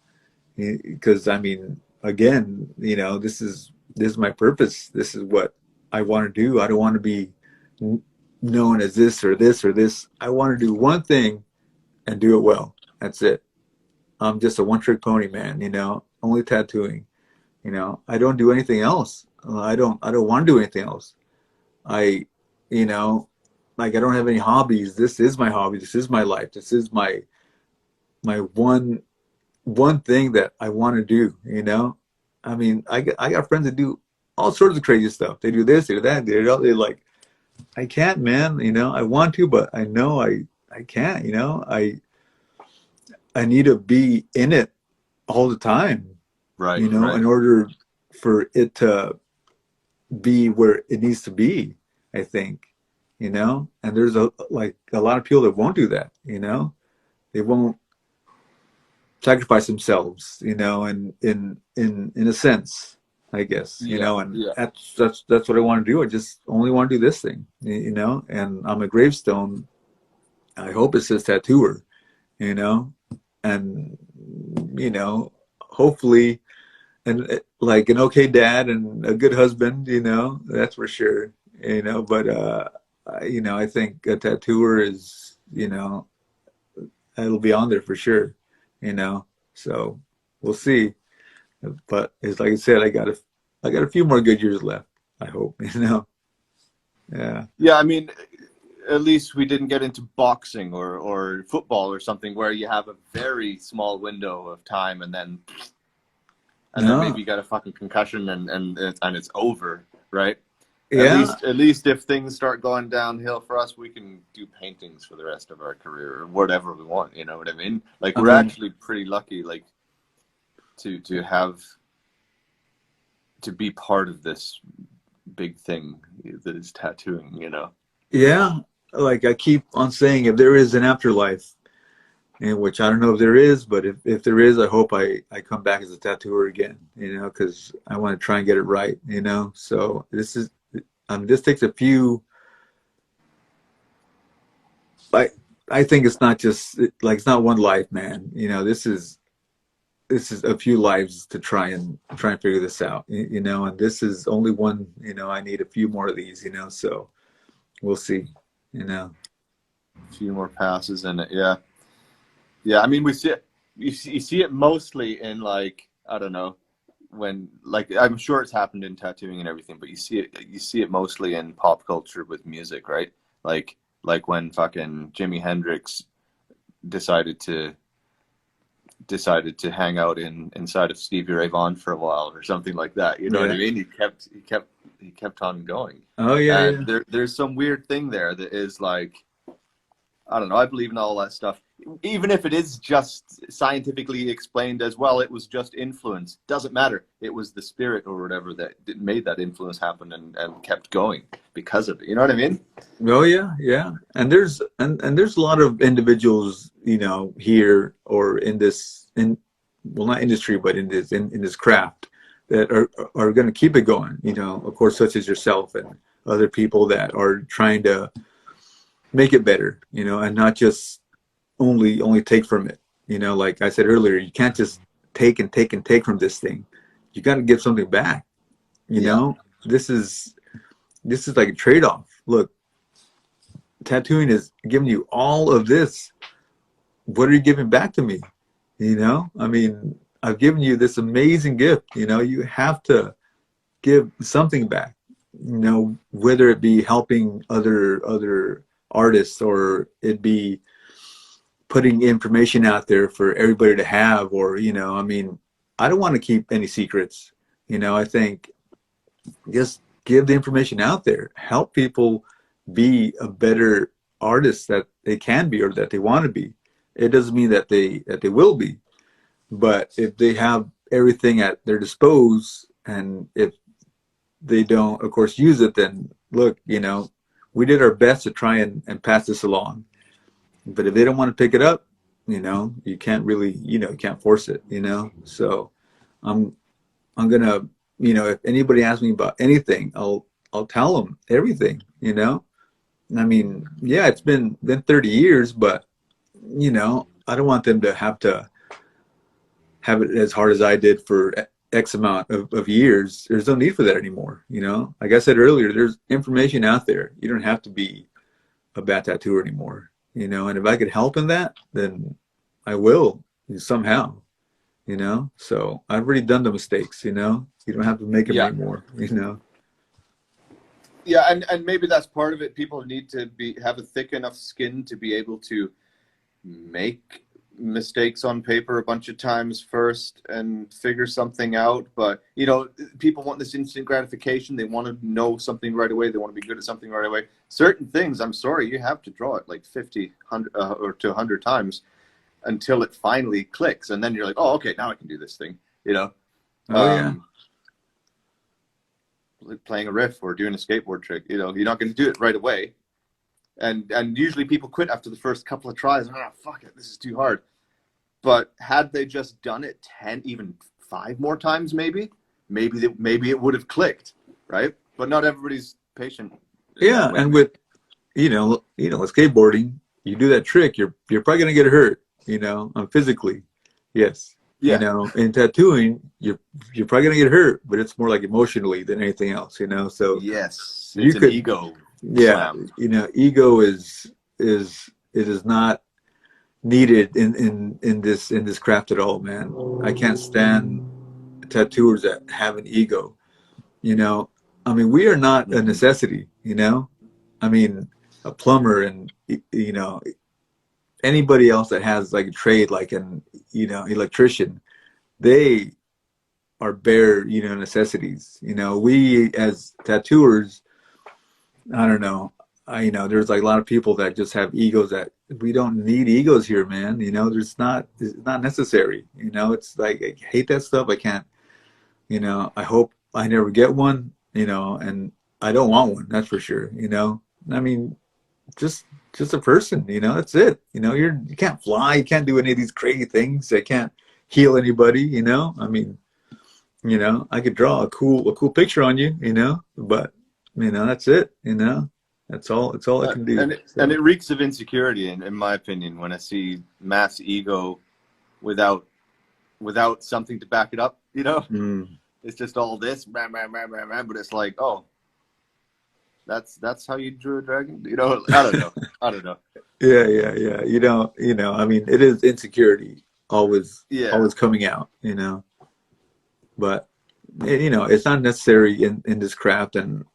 Because I mean, again, this is my purpose. This is what I want to do. I don't want to be known as this or this or this. I want to do one thing and do it well. That's it. I'm just a one-trick pony, man. Only tattooing. I don't do anything else. I don't want to do anything else. I, you know, like I don't have any hobbies. This is my hobby. This is my life. This is my one thing that I want to do. I mean, I got friends that do all sorts of crazy stuff. They do this, they do that, they're like, I can't, man. I want to, but I know I can't. I need to be in it all the time. Right, right. In order for it to be where it needs to be. I think. And there's a lot of people that won't do that. They won't sacrifice themselves, in a sense, I guess, Yeah, and yeah. that's what I want to do. I just only want to do this thing, and I'm a gravestone. I hope it says tattooer, you know, and hopefully, and like an okay dad and a good husband, that's for sure, but I think a tattooer is, it'll be on there for sure, so we'll see. But it's like I said, I got a few more good years left. I hope, Yeah. Yeah, I mean, at least we didn't get into boxing or football or something where you have a very small window of time and then No. maybe you got a fucking concussion and it's over, right? At Yeah. least at least if things start going downhill for us, we can do paintings for the rest of our career or whatever we want, you know what I mean? Like I we're mean, actually pretty lucky like to have to be part of this big thing that is tattooing. yeah. Like I keep on saying, if there is an afterlife, in which I don't know if there is, but if there is, I hope I come back as a tattooer again, because I want to try and get it right, So this takes a few. I think it's not just like it's not one life, man. This is a few lives to try and figure this out, and this is only one. I need a few more of these, so we'll see, A few more passes in it, yeah. Yeah, I mean, we see it. You see it mostly in like I don't know when like I'm sure it's happened in tattooing and everything, but you see it mostly in pop culture with music, right? Like when fucking Jimi Hendrix decided to decided to hang out inside of Stevie Ray Vaughan for a while or something like that. You know what I yeah. mean? He kept on going, Oh yeah, and yeah, there's some weird thing there that is like I don't know. I believe in all that stuff. Even if it is just scientifically explained as well, it was just influence. Doesn't matter. It was the spirit or whatever that made that influence happen and kept going because of it. You know what I mean? oh yeah, yeah. And there's a lot of individuals, here or in this in well, not industry, but in this craft that are going to keep it going. Of course, such as yourself and other people that are trying to make it better. And not just only take from it. Like I said earlier, you can't just take and take and take from this thing. You got to give something back. You Yeah. know, this is this is like a trade off. look, tattooing is giving you all of this. What are you giving back to me? You know, I mean, I've given you this amazing gift. You know, you have to give something back. You know, whether it be helping other artists or it be putting information out there for everybody to have, or you know, I mean, I don't want to keep any secrets. You know, I think just give the information out there, help people be a better artist that they can be or that they want to be. It doesn't mean that they will be, but if they have everything at their disposal, and if they don't, of course, use it, then look, you know, we did our best to try and pass this along. But if they don't want to pick it up, you know, you can't really, you know, you can't force it, you know. So I'm gonna, you know, if anybody asks me about anything, I'll tell them everything, you know. I mean, yeah, it's been 30 years, but you know, I don't want them to have it as hard as I did for X amount of years. There's no need for that anymore, you know. Like I said earlier, there's information out there. You don't have to be a bad tattooer anymore, you know. And if I could help in that, then I will somehow, you know. So I've already done the mistakes, you know. You don't have to make them anymore, you know. Yeah, and maybe that's part of it. People need to have a thick enough skin to be able to make mistakes on paper a bunch of times first and figure something out. But you know, people want this instant gratification. They want to know something right away. They want to be good at something right away. Certain things, I'm sorry, you have to draw it like 50, 100 or to 100 times until it finally clicks, and then you're like, oh, okay, now I can do this thing, you know. Like playing a riff or doing a skateboard trick, you know, you're not going to do it right away. And usually people quit after the first couple of tries. Ah, fuck it, this is too hard. But had they just done it 10, even 5 more times, maybe it would have clicked, right? But not everybody's patient. Yeah, and with you know, with skateboarding, you do that trick, you're probably gonna get hurt, you know, physically, yes. Yeah. You know, in tattooing, you're probably gonna get hurt, but it's more like emotionally than anything else, you know. So yes, it's an ego. Yeah, slam. You know, ego is not needed in this craft at all, man. I can't stand tattooers that have an ego. You know, I mean, we are not a necessity. You know, I mean, a plumber and you know anybody else that has like a trade, like an electrician, they are bare necessities. You know, we as tattooers, I don't know. You know, there's like a lot of people that just have egos that we don't need egos here, man. You know, it's not necessary. You know, it's like I hate that stuff. I can't. You know, I hope I never get one. You know, and I don't want one. That's for sure. You know, I mean, just a person. You know, that's it. You know, you can't fly. You can't do any of these crazy things. I can't heal anybody. You know, I mean, you know, I could draw a cool picture on you. You know, but you know, that's it. You know. That's all I can do. And it reeks of insecurity, in my opinion, when I see mass ego without something to back it up. You know, It's just all this, but it's like, oh, that's how you drew a dragon. You know, I don't know. Yeah. You know. I mean, it is insecurity always coming out. You know, but you know, it's not necessary in this craft, and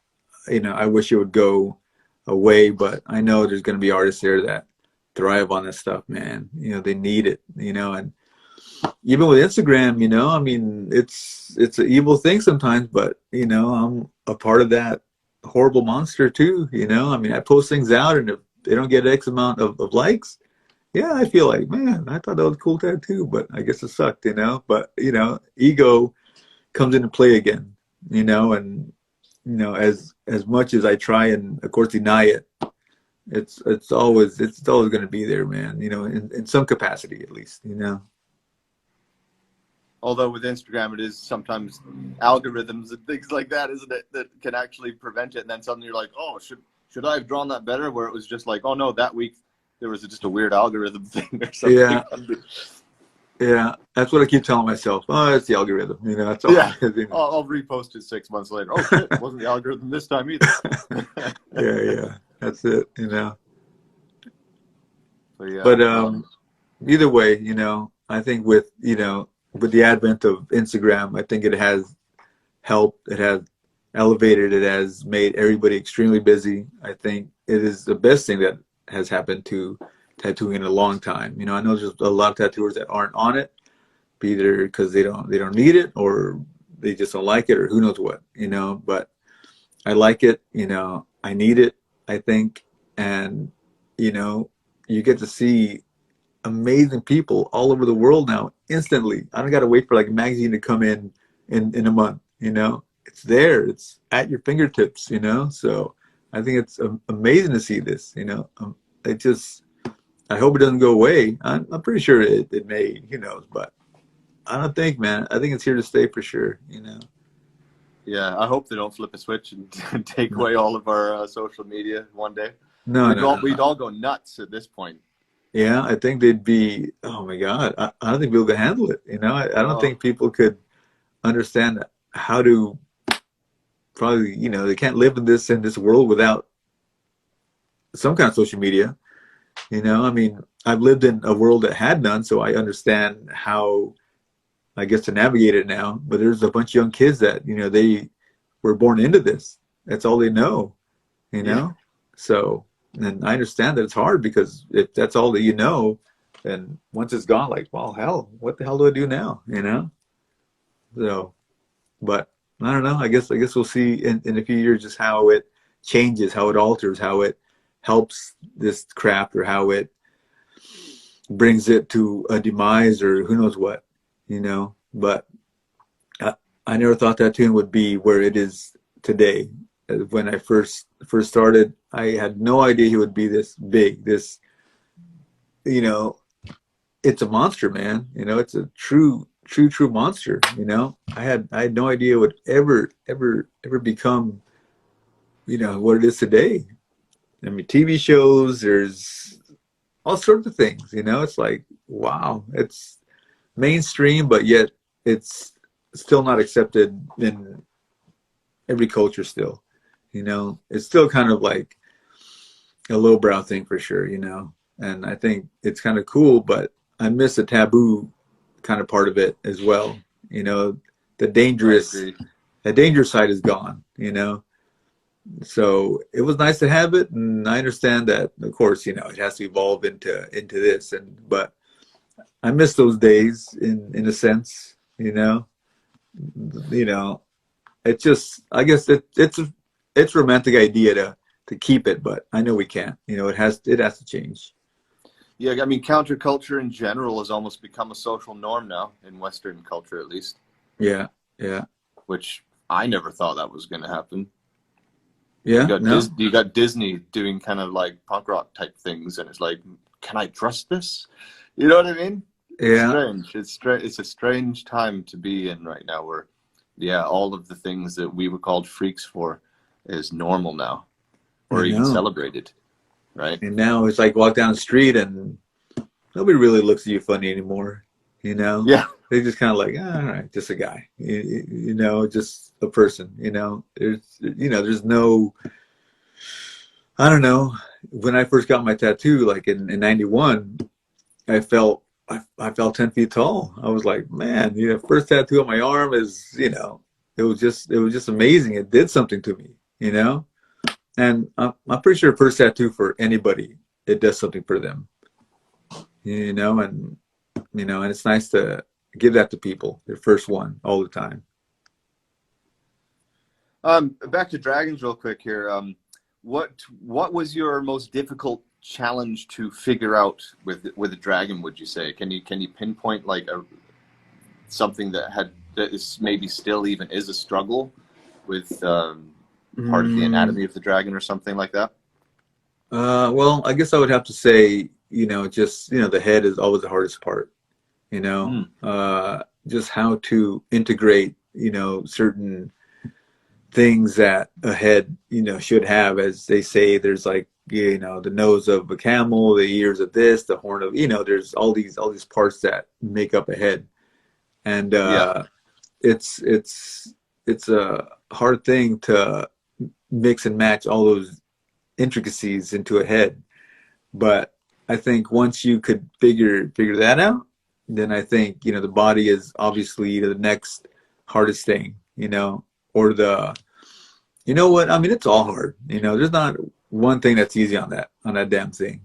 you know, I wish it would go away, but I know there's going to be artists there that thrive on this stuff, man. You know, they need it, you know. And even with Instagram, you know, I mean, it's an evil thing sometimes, but you know, I'm a part of that horrible monster too, you know. I mean, I post things out, and if they don't get X amount of likes, yeah, I feel like, man, I thought that was a cool tattoo, but I guess it sucked, you know. But you know, ego comes into play again, you know. And you know, as much as I try and of course deny it, it's always going to be there, man. You know, in some capacity at least, you know. Although with Instagram, it is sometimes algorithms and things like that, isn't it, that can actually prevent it. And then suddenly you're like, oh, should I have drawn that better? Where it was just like, oh no, that week there was just a weird algorithm thing or something. Yeah. Yeah, that's what I keep telling myself. Oh, it's the algorithm, you know. That's all. Yeah, I'll repost it 6 months later. Oh shit, it wasn't the algorithm this time either. Yeah, yeah. That's it, you know. So yeah, But either way, I think with with the advent of Instagram, I think it has helped. It has elevated. It has made everybody extremely busy. I think it is the best thing that has happened to tattooing in a long time. I know there's a lot of tattooers that aren't on it, either because they don't need it or they just don't like it or who knows what. But I like it. I need it. I think, and you know, you get to see amazing people all over the world now instantly. I don't got to wait for like a magazine to come in a month. It's there. It's at your fingertips. So I think it's amazing to see this. It just I hope it doesn't go away. I'm pretty sure it may. Who knows? But I don't think, man. I think it's here to stay for sure. yeah. I hope they don't flip a switch and take No, away all of our social media one day. no, no, We'd no. all go nuts at this point. Yeah, I think they'd be. Oh my God, I don't think people could handle it. I don't Oh, think people could understand how to probably. They can't live in this world without some kind of social media. I mean, I've lived in a world that had none, so I understand how I guess to navigate it now. But there's a bunch of young kids that they were born into this. That's all they know. you yeah. know? So, and I understand that it's hard because if that's all that then once it's gone, like, well, hell, what the hell do I do now? So, but I don't know. I guess we'll see in a few years just how it changes, how it alters, how it helps this craft, or how it brings it to a demise, or who knows what. But I never thought that tune would be where it is today. When I first started, I had no idea he would be this big. You know, it's a monster, man. It's a true monster. I had no idea it would ever become what it is today. I mean, TV shows, there's all sorts of things. It's like, wow, it's mainstream, but yet it's still not accepted in every culture. Still, it's still kind of like a lowbrow thing for sure. And I think it's kind of cool, but I miss the taboo kind of part of it as well. You know, the I dangerous, agree. the dangerous side is gone. So it was nice to have it, and I understand that, of course, it has to evolve into this, but I miss those days in a sense. You know, it just, I guess it's a romantic idea to keep it, but I know we can't. It has to change. Yeah, I mean, counterculture in general has almost become a social norm now in Western culture, at least, Yeah, yeah, which I never thought that was going to happen. yeah. No, You got Disney doing kind of like punk rock type things, and it's like, can I trust this? You know what I mean? It's yeah, strange. It's a strange time to be in right now, where, yeah, all of the things that we were called freaks for is normal now, I or even know. celebrated, right? And now it's like walk down the street and nobody really looks at you funny anymore. You know, Yeah, they just kind of like, all right, just a guy. Just a person. There's no. I don't know. When I first got my tattoo, like in '91, I felt 10 feet tall. I was like, man, first tattoo on my arm is, it was just amazing. It did something to me, and I'm pretty sure first tattoo for anybody, it does something for them, and and it's nice to give that to people, their first one all the time. back to dragons real quick here. What was your most difficult challenge to figure out with a dragon? Would you say? Can you pinpoint like something that is maybe still even is a struggle with part of the Mm, anatomy of the dragon or something like that? well, I guess I would have to say, just the head is always the hardest part. Mm, Just how to integrate, certain things that a head, should have. As they say, there's like, the nose of a camel, the ears of this, the horn of, there's all these parts that make up a head. And yeah. it's a hard thing to mix and match all those intricacies into a head. But I think once you could figure that out, then I think, the body is obviously the next hardest thing, or you know what? I mean, it's all hard. There's not one thing that's easy on that damn thing.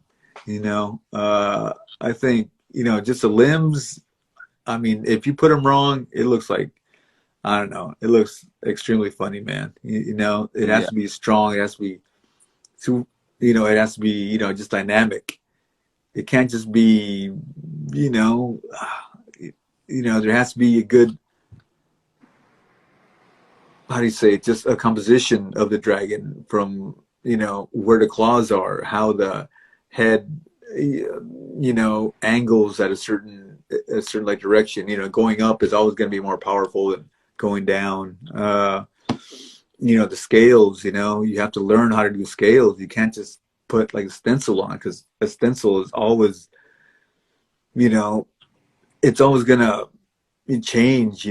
I think, just the limbs. I mean, if you put them wrong, it looks like, I don't know. It looks extremely funny, man. It has Yeah. to be strong. It has to be, it has to be, just dynamic. It can't just be, you know, there has to be a good, how do you say it, just a composition of the dragon from, where the claws are, how the head, angles at a certain like direction. Going up is always going to be more powerful than going down. The scales, you have to learn how to do scales. You can't just put like a stencil on, because a stencil is always, you know, it's always gonna change.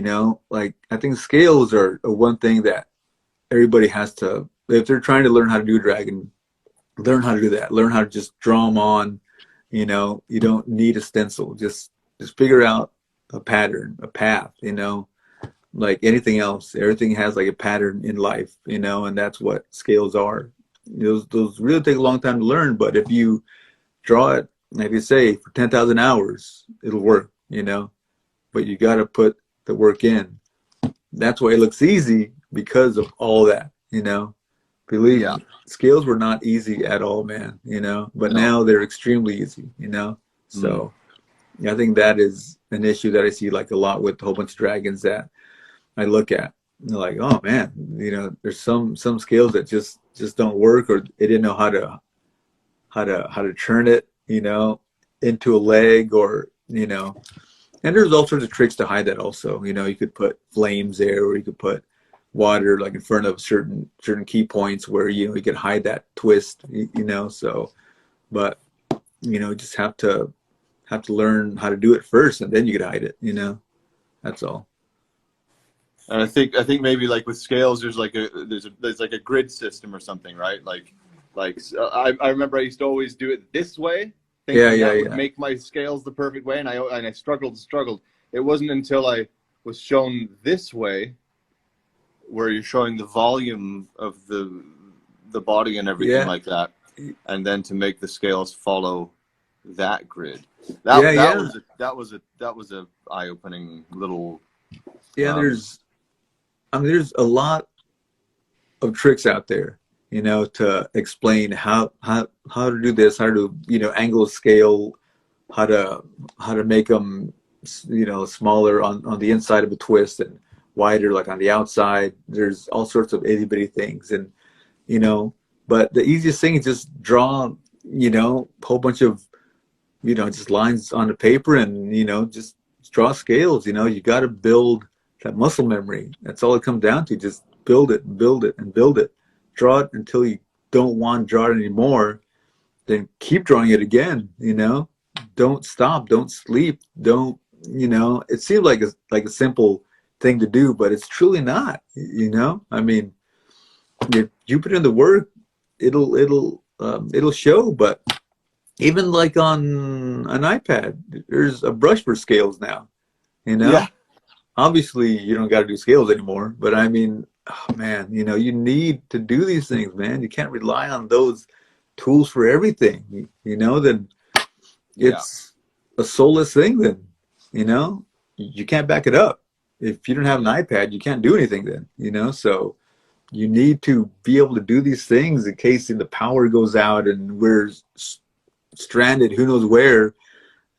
Like, I think scales are one thing that everybody has to, if they're trying to learn how to do dragon, learn how to do that. Learn how to just draw them on. You don't need a stencil. Just figure out a pattern, a path. Like anything else, everything has like a pattern in life. And that's what scales are. Those really take a long time to learn, but if you draw it, like you say, for 10,000 hours, it'll work. But you got to put the work in. That's why it looks easy, because of all that. Believe Yeah. me, scales were not easy at all, man. But No. now they're extremely easy. Mm. So yeah, I think that is an issue that I see like a lot with a whole bunch of dragons that I look at. And they're like, oh man, there's some scales that just don't work, or they didn't know how to turn it, into a leg, or and there's all sorts of tricks to hide that also. You could put flames there, or you could put water like in front of certain key points where you could hide that twist. So, but just have to learn how to do it first, and then you could hide it. That's all. And I think maybe like with scales, there's like a grid system or something, right? I remember I used to always do it this way, Yeah, thinking yeah, that would yeah, make my scales the perfect way, and I struggled. It wasn't until I was shown this way, where you're showing the volume of the body and everything yeah, like that, and then to make the scales follow that grid. yeah, That yeah, was a eye-opening little. yeah. Um, There's a lot of tricks out there, to explain how to do this, how to do, angle scale, how to make them, smaller on the inside of a twist and wider like on the outside. There's all sorts of itty bitty things, and you know, but the easiest thing is just draw, a whole bunch of, just lines on the paper, and just draw scales. You got to build that muscle memory. That's all it comes down to. Just build it and build it and build it. Draw it until you don't want to draw it anymore. Then keep drawing it again. Don't stop. Don't sleep. Don't. It seems like a simple thing to do, but it's truly not. I mean, if you put in the work, it'll show. But even like on an iPad, there's a brush for scales now. You yeah, know, obviously you don't got to do scales anymore, but I mean, oh man, you need to do these things, man. You can't rely on those tools for everything. Then yeah, it's a soulless thing. Then you can't back it up. If you don't have an yeah, iPad, you can't do anything. Then so you need to be able to do these things in case the power goes out and we're stranded, who knows where.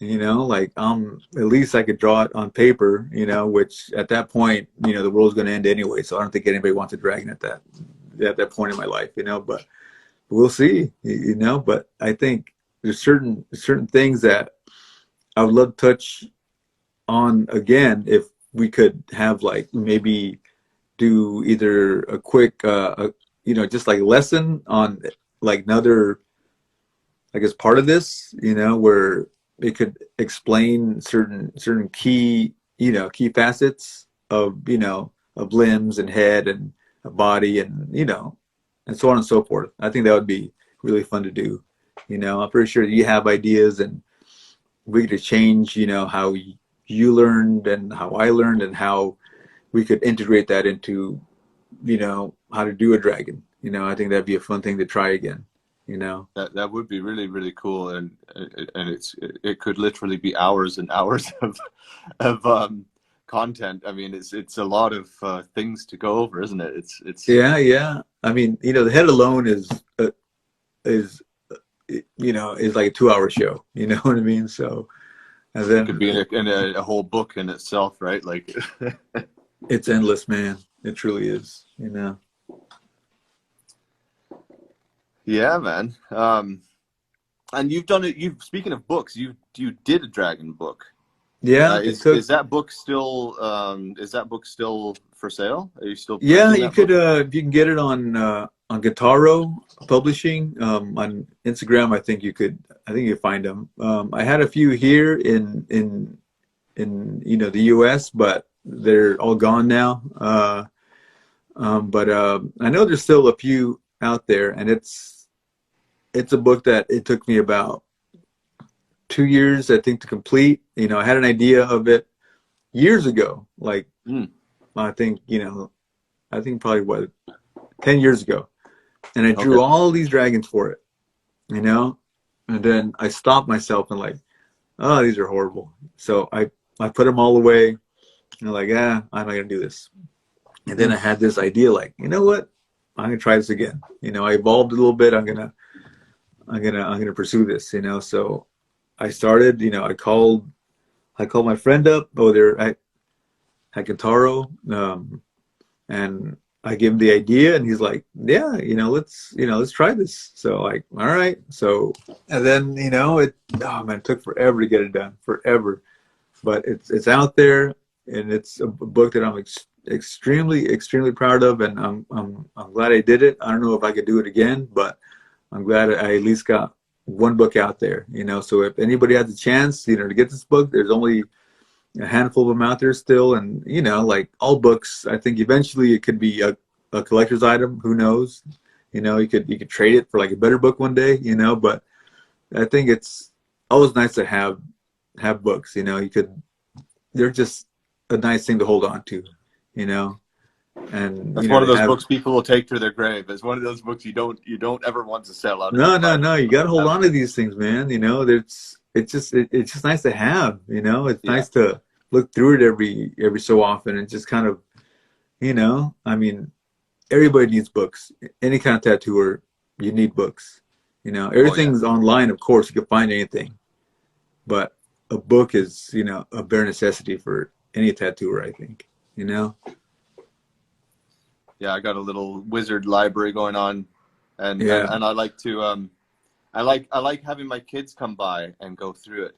Like, at least I could draw it on paper, which at that point, the world's going to end anyway. So I don't think anybody wants a dragon at that point in my life, but we'll see, but I think there's certain things that I would love to touch on again, if we could have like maybe do either a quick, just like lesson on like another, I guess, part of this, where it could explain certain key, key facets of, of limbs and head and a body, and and so on and so forth. I think that would be really fun to do. You know, I'm pretty sure you have ideas, and we could change, you know, how you learned and how I learned, and how we could integrate that into, you know, how to do a dragon. You know, I think that'd be a fun thing to try again. You know. That would be really, really cool, and it could literally be hours and hours of content. I mean, it's a lot of things to go over, isn't it? It's Yeah, yeah. I mean, you know, the head alone is you know, is like a 2 hour show. You know what I mean? So, and it could then be in a whole book in itself, right? Like, it's endless, man. It truly is. You know. yeah, man. And you've done it. You speaking of books, you did a dragon book. Yeah, it took. Is that book still for sale? Are you still Yeah, printing you that could book? you can get it on Guitaro Publishing. On Instagram, I think you could. I think you find them. I had a few here in you know, the U.S., but they're all gone now. But I know there's still a few out there, and it's a book that it took me about 2 years, I think, to complete. You know, I had an idea of it years ago, like Mm, I think, you know, I think probably what 10 years ago, and I okay. drew all these dragons for it, you know, and then I stopped myself and like, oh, these are horrible. So I put them all away, and I'm like, I'm not gonna do this. And then I Mm, had this idea, like, you know what? I'm gonna try this again. You know, I evolved a little bit. I'm gonna pursue this. You know, so I started. You know, I called my friend up over there at Guitaro, and I gave him the idea, and he's like, yeah, let's try this. So like, all right. So, and then, you know, oh man, it took forever to get it done, forever. But it's out there, and it's a book that I'm extremely proud of, and I'm glad I did it. I don't know if I could do it again, but I'm glad I at least got one book out there. You know, so if anybody has a chance, you know, to get this book, there's only a handful of them out there still, and you know, like all books, I think eventually it could be a collector's item. Who knows? You know, you could trade it for like a better book one day. You know, but I think it's always nice to have books. You know, they're just a nice thing to hold on to. You know, and that's you know one of to those have. books people will take to their grave. It's one of those books you don't ever want to sell out of No, your no, library. no. You But got to hold have on to them. these things, man. You know, it's just nice to have. You know, it's Yeah. nice to look through it every so often, and just kind of, you know, I mean, everybody needs books. Any kind of tattooer, you need books. You know, Oh yeah. everything's online, of course. You can find anything, but a book is, you know, a bare necessity for any tattooer, I think. You know. Yeah. I got a little wizard library going on, Yeah. and I like to I like having my kids come by and go through it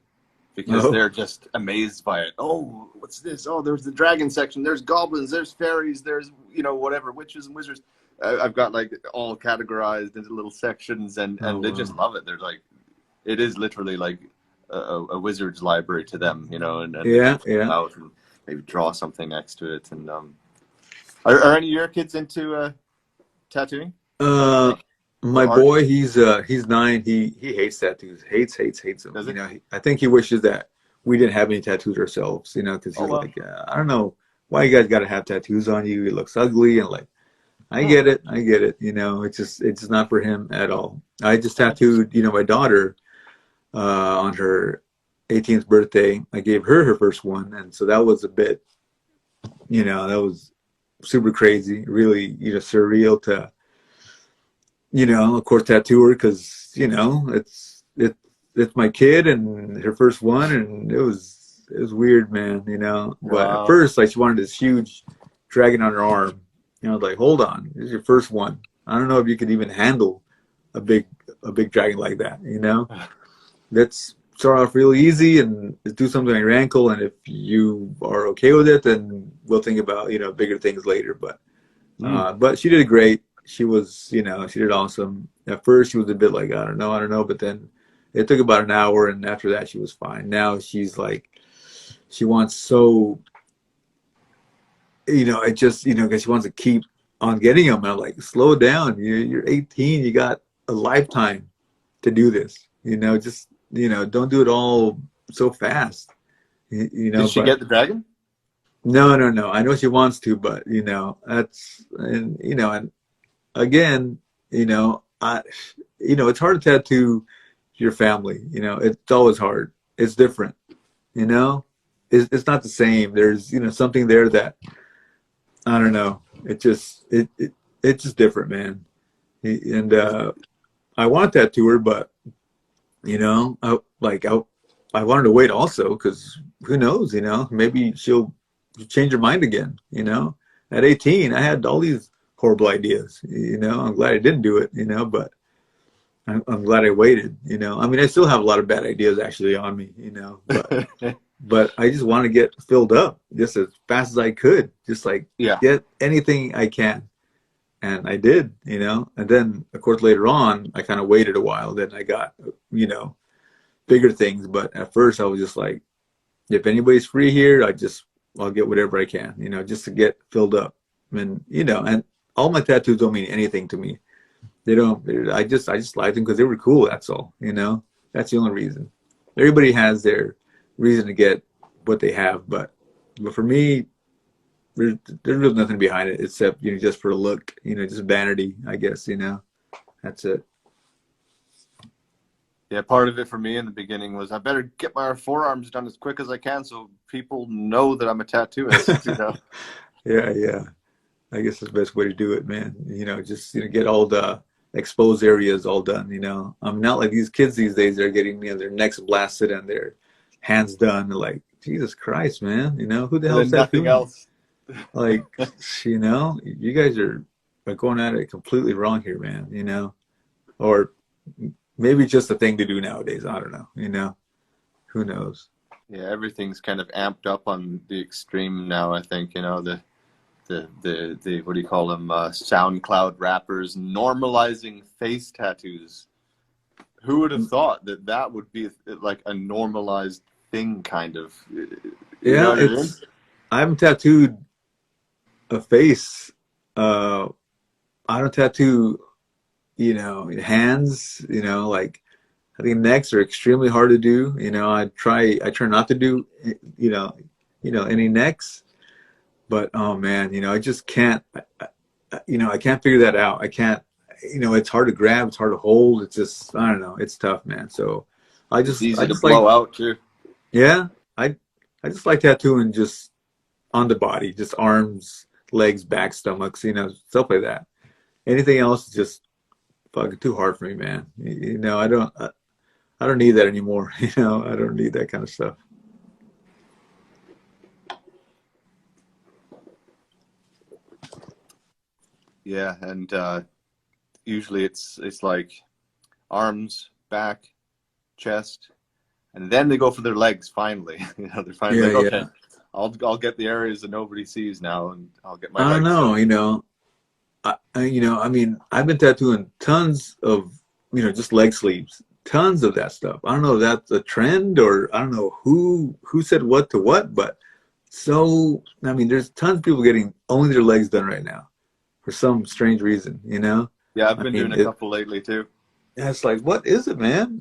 because Oh. they're just amazed by it. Oh, what's this? Oh, there's the dragon section. There's goblins. There's fairies. There's whatever witches and wizards. I've got like all categorized into little sections, Oh and they just wow. love it. They're like, it is literally like a wizard's library to them, and they Yeah. can pull Yeah. out and maybe draw something next to it. And are any of your kids into tattooing by any Uh, chance my or art? boy, he's 9. He hates tattoos. Hates them. Does You it? know, I think he wishes that we didn't have any tattoos ourselves. You know, because Oh he's well. like, I don't know why you guys got to have tattoos on you. It looks ugly, and like, I Hmm. get it. I get it. You know, it's just not for him at all. I just Interesting. tattooed, you know, my daughter on her 18th birthday. I gave her first one, and so that was a bit, you know, that was super crazy, really, you know, surreal to, you know, of course, tattoo her because, you know, it's my kid and her first one, and it was weird, man, you know. But at Wow. first, like, she wanted this huge dragon on her arm. You know, I was like, hold on, this is your first one. I don't know if you could even handle a big a big dragon like that, you know. Let's start off really easy and do something on your ankle, and if you are okay with it, then we'll think about, you know, bigger things later. Mm. But she did great. She was, you know, she did awesome. At first, she was a bit like, I don't know. But then it took about an hour, and after that, she was fine. Now she's like, she wants so, you know, it just, you know, because she wants to keep on getting them. I'm like, slow down. You're 18. You got a lifetime to do this. Just don't do it all so fast. Did she But get the dragon? no, no, no. I know she wants to, but that's and again, it's hard to tattoo your family. It's always hard. It's different. You know, it's not the same. There's something there that I don't know. It's just different, man. And I want that to her, but I wanted to wait also because who knows? Maybe she'll change her mind again. At 18, I had all these horrible ideas. I'm glad I didn't do it. But I'm glad I waited. I mean, I still have a lot of bad ideas actually on me. But I just want to get filled up just as fast as I could, just like Yeah. get anything I can. And I did, and then of course later on, I kind of waited a while. Then I got, bigger things. But at first I was just like, if anybody's free here, I'll get whatever I can, just to get filled up. And all my tattoos don't mean anything to me. They don't, I just like them because they were cool. That's all, that's the only reason. Everybody has their reason to get what they have. But for me, there's really nothing behind it except, just for a look, just vanity, I guess, that's it. Yeah, part of it for me in the beginning was I better get my forearms done as quick as I can so people know that I'm a tattooist. Yeah, yeah. I guess that's the best way to do it, man. Just get all the exposed areas all done. I'm not like these kids these days. They're getting their necks blasted and their hands done. They're like, Jesus Christ, man. Who the And hell is then that nothing doing? else. Like, you guys are going at it completely wrong here, man. Or maybe it's just a thing to do nowadays. I don't know. Who knows? Yeah, everything's kind of amped up on the extreme now, I think, the what do you call them, SoundCloud rappers normalizing face tattoos. Who would have thought that that would be like a normalized thing, kind of? You know Yeah, what I mean? I haven't tattooed a face. I don't tattoo, hands, like I think necks are extremely hard to do. I try not to do, any necks, but oh man, I just can't, I can't figure that out. I can't, it's hard to grab, it's hard to hold. It's just, I don't know, it's tough, man. So It's I easy to just like, blow out too. yeah, I just like tattooing just on the body, just arms, legs, back, stomachs, stuff like that. Anything else is just fucking too hard for me, man. I don't need that anymore. I don't need that kind of stuff. Yeah, and usually it's like arms, back, chest, and then they go for their legs. Finally, they're finally Yeah, like, okay, yeah. I'll get the areas that nobody sees now, and I'll get my I don't legs know. done. I mean, I've been tattooing tons of, just leg sleeves, tons of that stuff. I don't know if that's a trend or I don't know who said what to what, but so I mean, there's tons of people getting only their legs done right now for some strange reason. Yeah, I've I been mean, doing a couple lately too. it's like, what is it, man?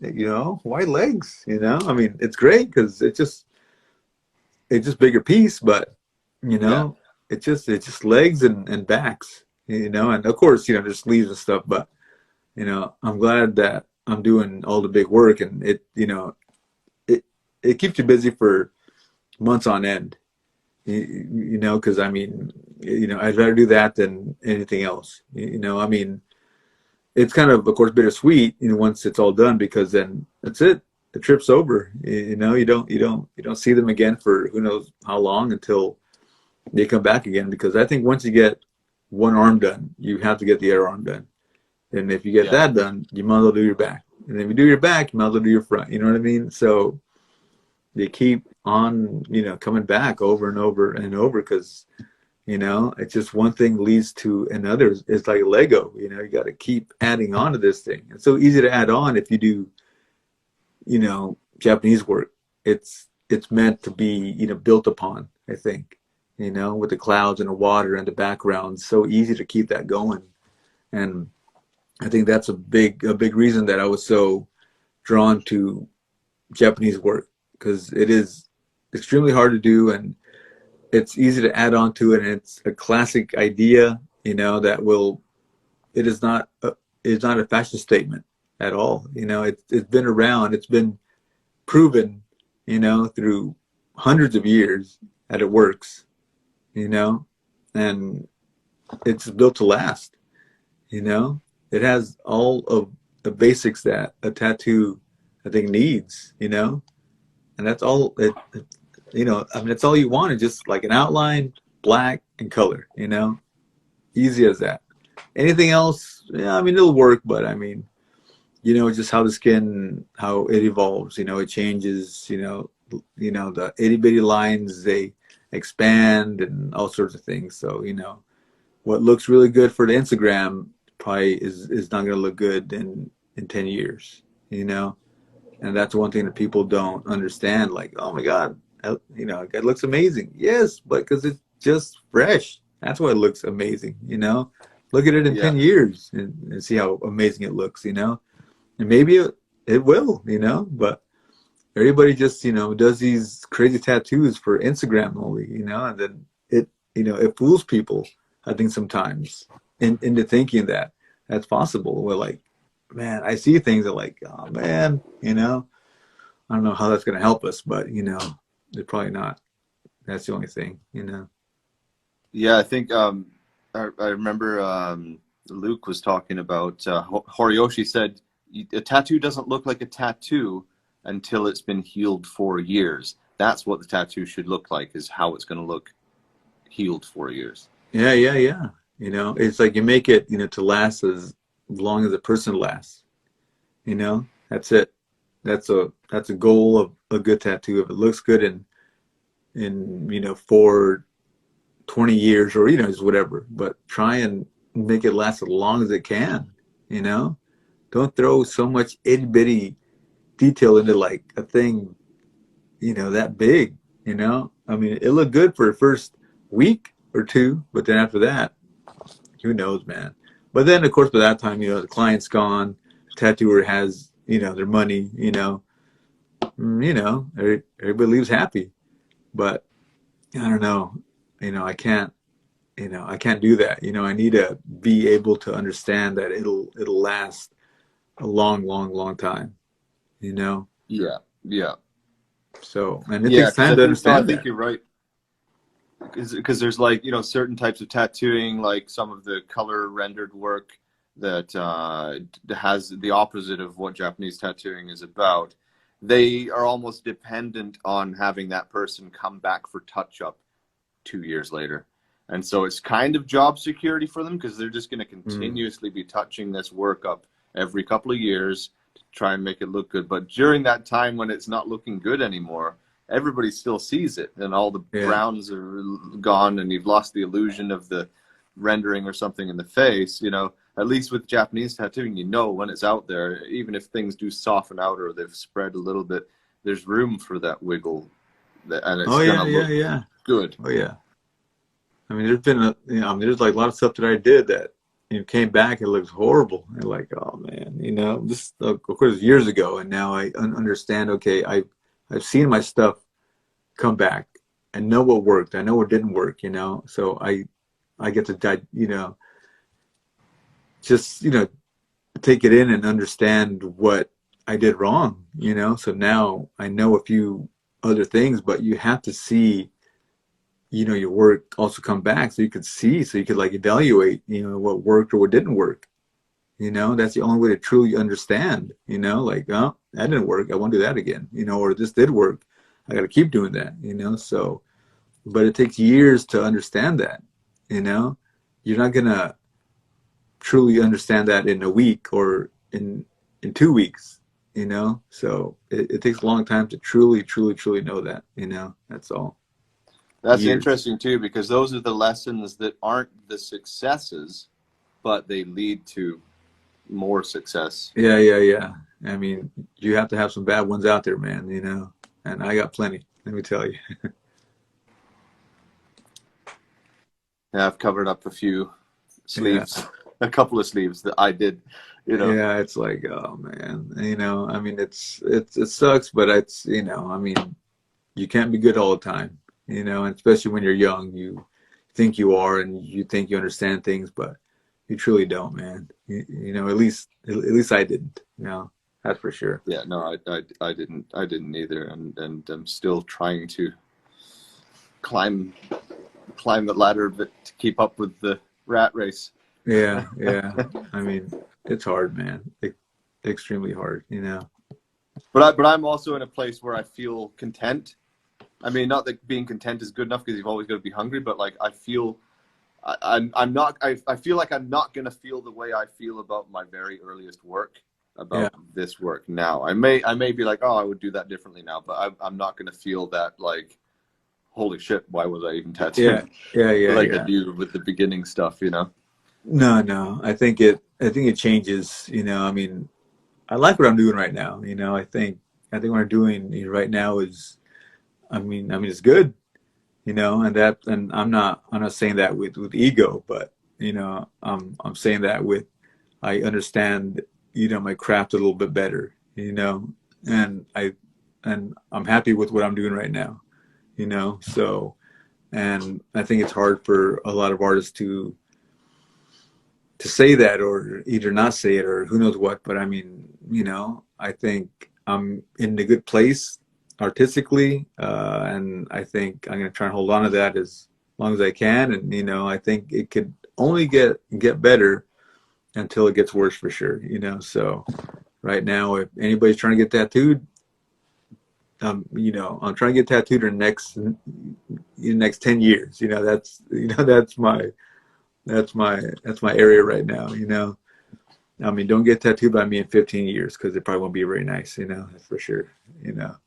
Why legs? I mean, it's great because it's just bigger piece, but you Yeah, know, it's just legs and backs, and of course, there's sleeves and stuff, but I'm glad that I'm doing all the big work and it keeps you busy for months on end, because I mean, I'd rather do that than anything else. I mean, it's kind of course, bittersweet, once it's all done because then that's it. The trip's over. You don't see them again for who knows how long until they come back again. Because I think once you get one arm done, you have to get the other arm done. And if you get yeah, that done, you might as well do your back. And if you do your back, you might as well do your front. You know what I mean? So they keep on, coming back over and over and over because it's just one thing leads to another. It's like Lego. You got to keep adding on to this thing. It's so easy to add on if you do, Japanese work. It's meant to be, built upon, I think. you know, with the clouds and the water and the background. So easy to keep that going. And I think that's a big reason that I was so drawn to Japanese work, because it is extremely hard to do, and it's easy to add on to it, and it's a classic idea, you know, that will, it is not it's not a fashion statement at all. You know, it's been around, it's been proven, you know, through hundreds of years that it works, you know, and it's built to last, you know. It has all of the basics that a tattoo, I think, needs, you know, and that's all it you know, I mean, that's all you want is just like an outline, black, and color, you know, easy as that. Anything else, yeah, I mean, it'll work, but I mean, you know, just how the skin, how it evolves, you know, it changes, you know, the itty bitty lines, they expand and all sorts of things. So, you know, what looks really good for the Instagram probably is not going to look good in 10 years, you know? And that's one thing that people don't understand. Like, oh my God, you know, it looks amazing. Yes, but because it's just fresh. That's why it looks amazing, you know? Look at it in Yeah. 10 years and see how amazing it looks, you know? And maybe it will, you know? But everybody just, you know, does these crazy tattoos for Instagram only, you know? And then you know, it fools people, I think, sometimes into thinking that that's possible. We're like, man, I see things that like, oh man, you know, I don't know how that's going to help us, but you know, they're probably not. That's the only thing, you know. Yeah, I think I remember Luke was talking about Horiyoshi said a tattoo doesn't look like a tattoo until it's been healed for years. That's what the tattoo should look like, is how it's going to look healed for years. Yeah, yeah, yeah. You know, it's like you make it, you know, to last as long as a person lasts. You know, that's it. That's a goal of a good tattoo. If it looks good in you know, for 20 years, or you know, just whatever, but try and make it last as long as it can, you know. Don't throw so much itty bitty detail into like a thing, you know, that big, you know. I mean, it looked good for the first week or two, but then after that, who knows, man. But then of course by that time, you know, the client's gone, the tattooer has, you know, their money, you know. You know, everybody leaves happy. But I don't know, you know, I can't, you know, I can't do that. You know, I need to be able to understand that it'll last a long, long, long time. You know, Yeah, yeah, so and it yeah. takes Because time I to think no, I understand think that. you're right. Because there's like, you know, certain types of tattooing, like some of the color rendered work that has the opposite of what Japanese tattooing is about. They are almost dependent on having that person come back for touch up 2 years later. And so it's kind of job security for them, because they're just going to Mm, continuously be touching this work up every couple of years to try and make it look good. But during that time when it's not looking good anymore, everybody still sees it, and all the yeah. browns are gone, and you've lost the illusion of the rendering or something in the face. You know, at least with Japanese tattooing, you know when it's out there, even if things do soften out or they've spread a little bit, there's room for that wiggle, and Oh it's yeah, gonna yeah, look yeah. good. Oh yeah. I mean, there's been you know, I mean, there's like a lot of stuff that I did that, you know, came back and looks horrible. And like, oh man, you know, this of course years ago, and now I understand. Okay, I've seen my stuff come back and know what worked. I know what didn't work. You know, so I get to you know, just you know, take it in and understand what I did wrong. You know, so now I know a few other things, but you have to see, you know, your work also come back so you could see, so you could like evaluate, you know, what worked or what didn't work. You know, that's the only way to truly understand, you know, like, oh, that didn't work, I won't do that again, you know, or this did work, I got to keep doing that, you know. So but it takes years to understand that, you know. You're not gonna truly understand that in a week or in 2 weeks, you know. So it takes a long time to truly, truly, truly know that, you know. That's all. That's Years. interesting too, because those are the lessons that aren't the successes, but they lead to more success. Yeah, yeah, yeah. I mean, you have to have some bad ones out there, man, you know. And I got plenty, let me tell you. Yeah, I've covered up a few Yeah. sleeves, a couple of sleeves that I did, you know. Yeah, it's like, oh man, I mean, it sucks, but it's, I mean, you can't be good all the time, and especially when you're young, you think you are and you think you understand things, but you truly don't, man. At least I didn't, that's for sure. Yeah, no, I didn't either, and I'm still trying to climb climb the ladder a bit to keep up with the rat race. Yeah, yeah. I mean, it's hard, man. Extremely hard. But I'm also in a place where I feel content. I mean, not that being content is good enough because you've always got to be hungry, but like I feel I'm not I feel like I'm not gonna feel the way I feel about my very earliest work, Yeah, about this work now. I may be like, oh, I would do that differently now, but I'm not gonna feel that like, holy shit, why was I even yeah, tattooing yeah, yeah, like I yeah. do with the beginning stuff, you know? No, no. I think it changes, I mean, I like what I'm doing right now. I think what I'm doing right now is, I mean, it's good, and I'm not saying that with ego, but I'm saying that with, I understand, my craft a little bit better, and I'm happy with what I'm doing right now, so, and I think it's hard for a lot of artists to say that, or either not say it, or who knows what. But I mean, I think I'm in a good place artistically, and I think I'm going to try and hold on to that as long as I can. And I think it could only get better until it gets worse, for sure. So right now, if anybody's trying to get tattooed, I'm trying to get tattooed in the next 10 years. That's my area right now. I mean, don't get tattooed by me in 15 years, because it probably won't be very nice. That's for sure. You know.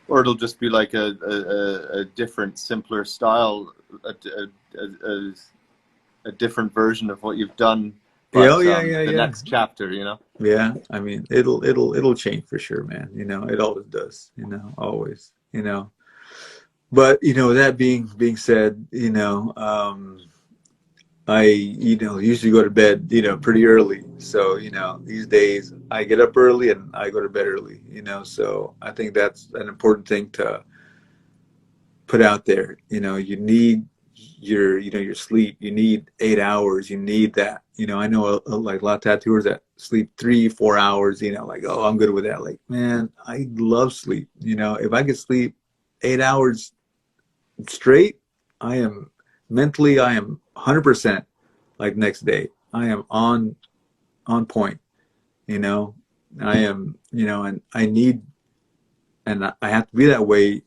Or it'll just be like a different, simpler style, a, a different version of what you've done, Yeah. Oh but yeah. Yeah. the Yeah. next chapter, you know. Yeah. I mean, it'll change for sure, man. It always does. Always. But that being said, I, usually go to bed, pretty early. So, these days I get up early and I go to bed early, so I think that's an important thing to put out there. You need your sleep. You need 8 hours. You need that. I know like a lot of tattooers that sleep 3, 4 hours, like, oh, I'm good with that. Like, man, I love sleep. If I could sleep 8 hours straight, I am 100%, like next day. I am on point, you know. I am, and I need, and I have to be that way.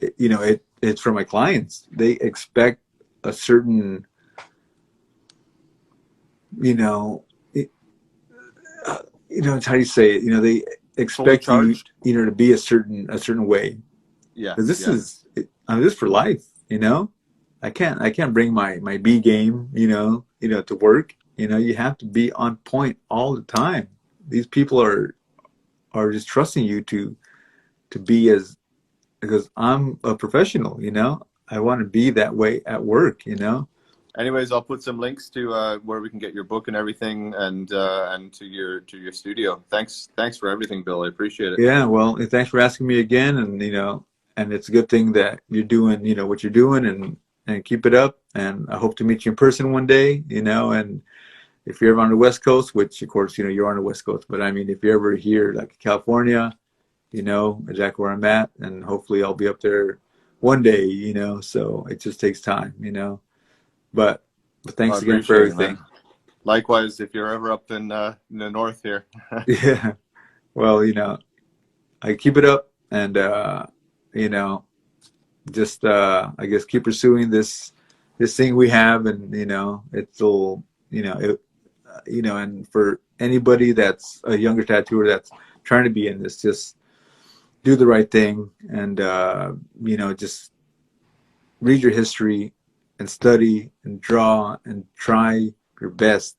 It's for my clients. They expect a certain, you know, it, it's how you say it. They Fully expect you, charged. to be a certain way. Yeah, Because yeah. this is for life. I can't bring my B game, to work. You have to be on point all the time. These people are just trusting you to be as, because I'm a professional. I want to be that way at work. Anyways, I'll put some links to where we can get your book and everything, and to your studio. Thanks for everything, Bill. I appreciate it. Yeah, well, thanks for asking me again, and it's a good thing that you're doing, what you're doing, and keep it up. And I hope to meet you in person one day, and if you're ever on the West Coast, which of course, you're on the West Coast, but I mean, if you're ever here, like California, you know exactly where I'm at, and hopefully I'll be up there one day, so it just takes time, but I thanks again for appreciate it, man. everything. Likewise, if you're ever up in the north here. Yeah, well, I keep it up, and you know just I guess keep pursuing this thing we have, and it'll, and for anybody that's a younger tattooer that's trying to be in this, just do the right thing, and just read your history and study and draw and try your best.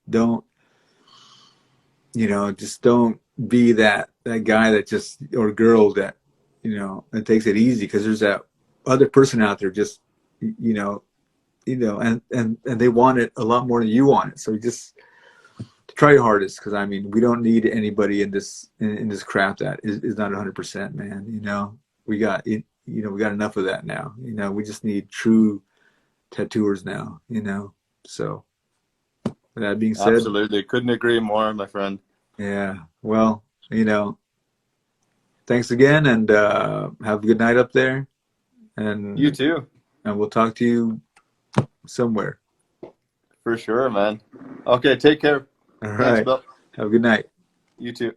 Just don't be that guy that just, or girl that, that takes it easy, because there's that other person out there just, you know, and they want it a lot more than you want it. So you just try your hardest, because I mean, we don't need anybody in this craft that is not 100%, man. You know, we got it. You know, we got enough of that now. You know, we just need true tattooers now. You know, so with that being said, Absolutely. Couldn't agree more, my friend. yeah. Well, you know, thanks again, and have a good night up there, You and too. we'll talk to you somewhere. For sure, man. Okay, take care. All Thanks, right. Bill. Have a good night. You too.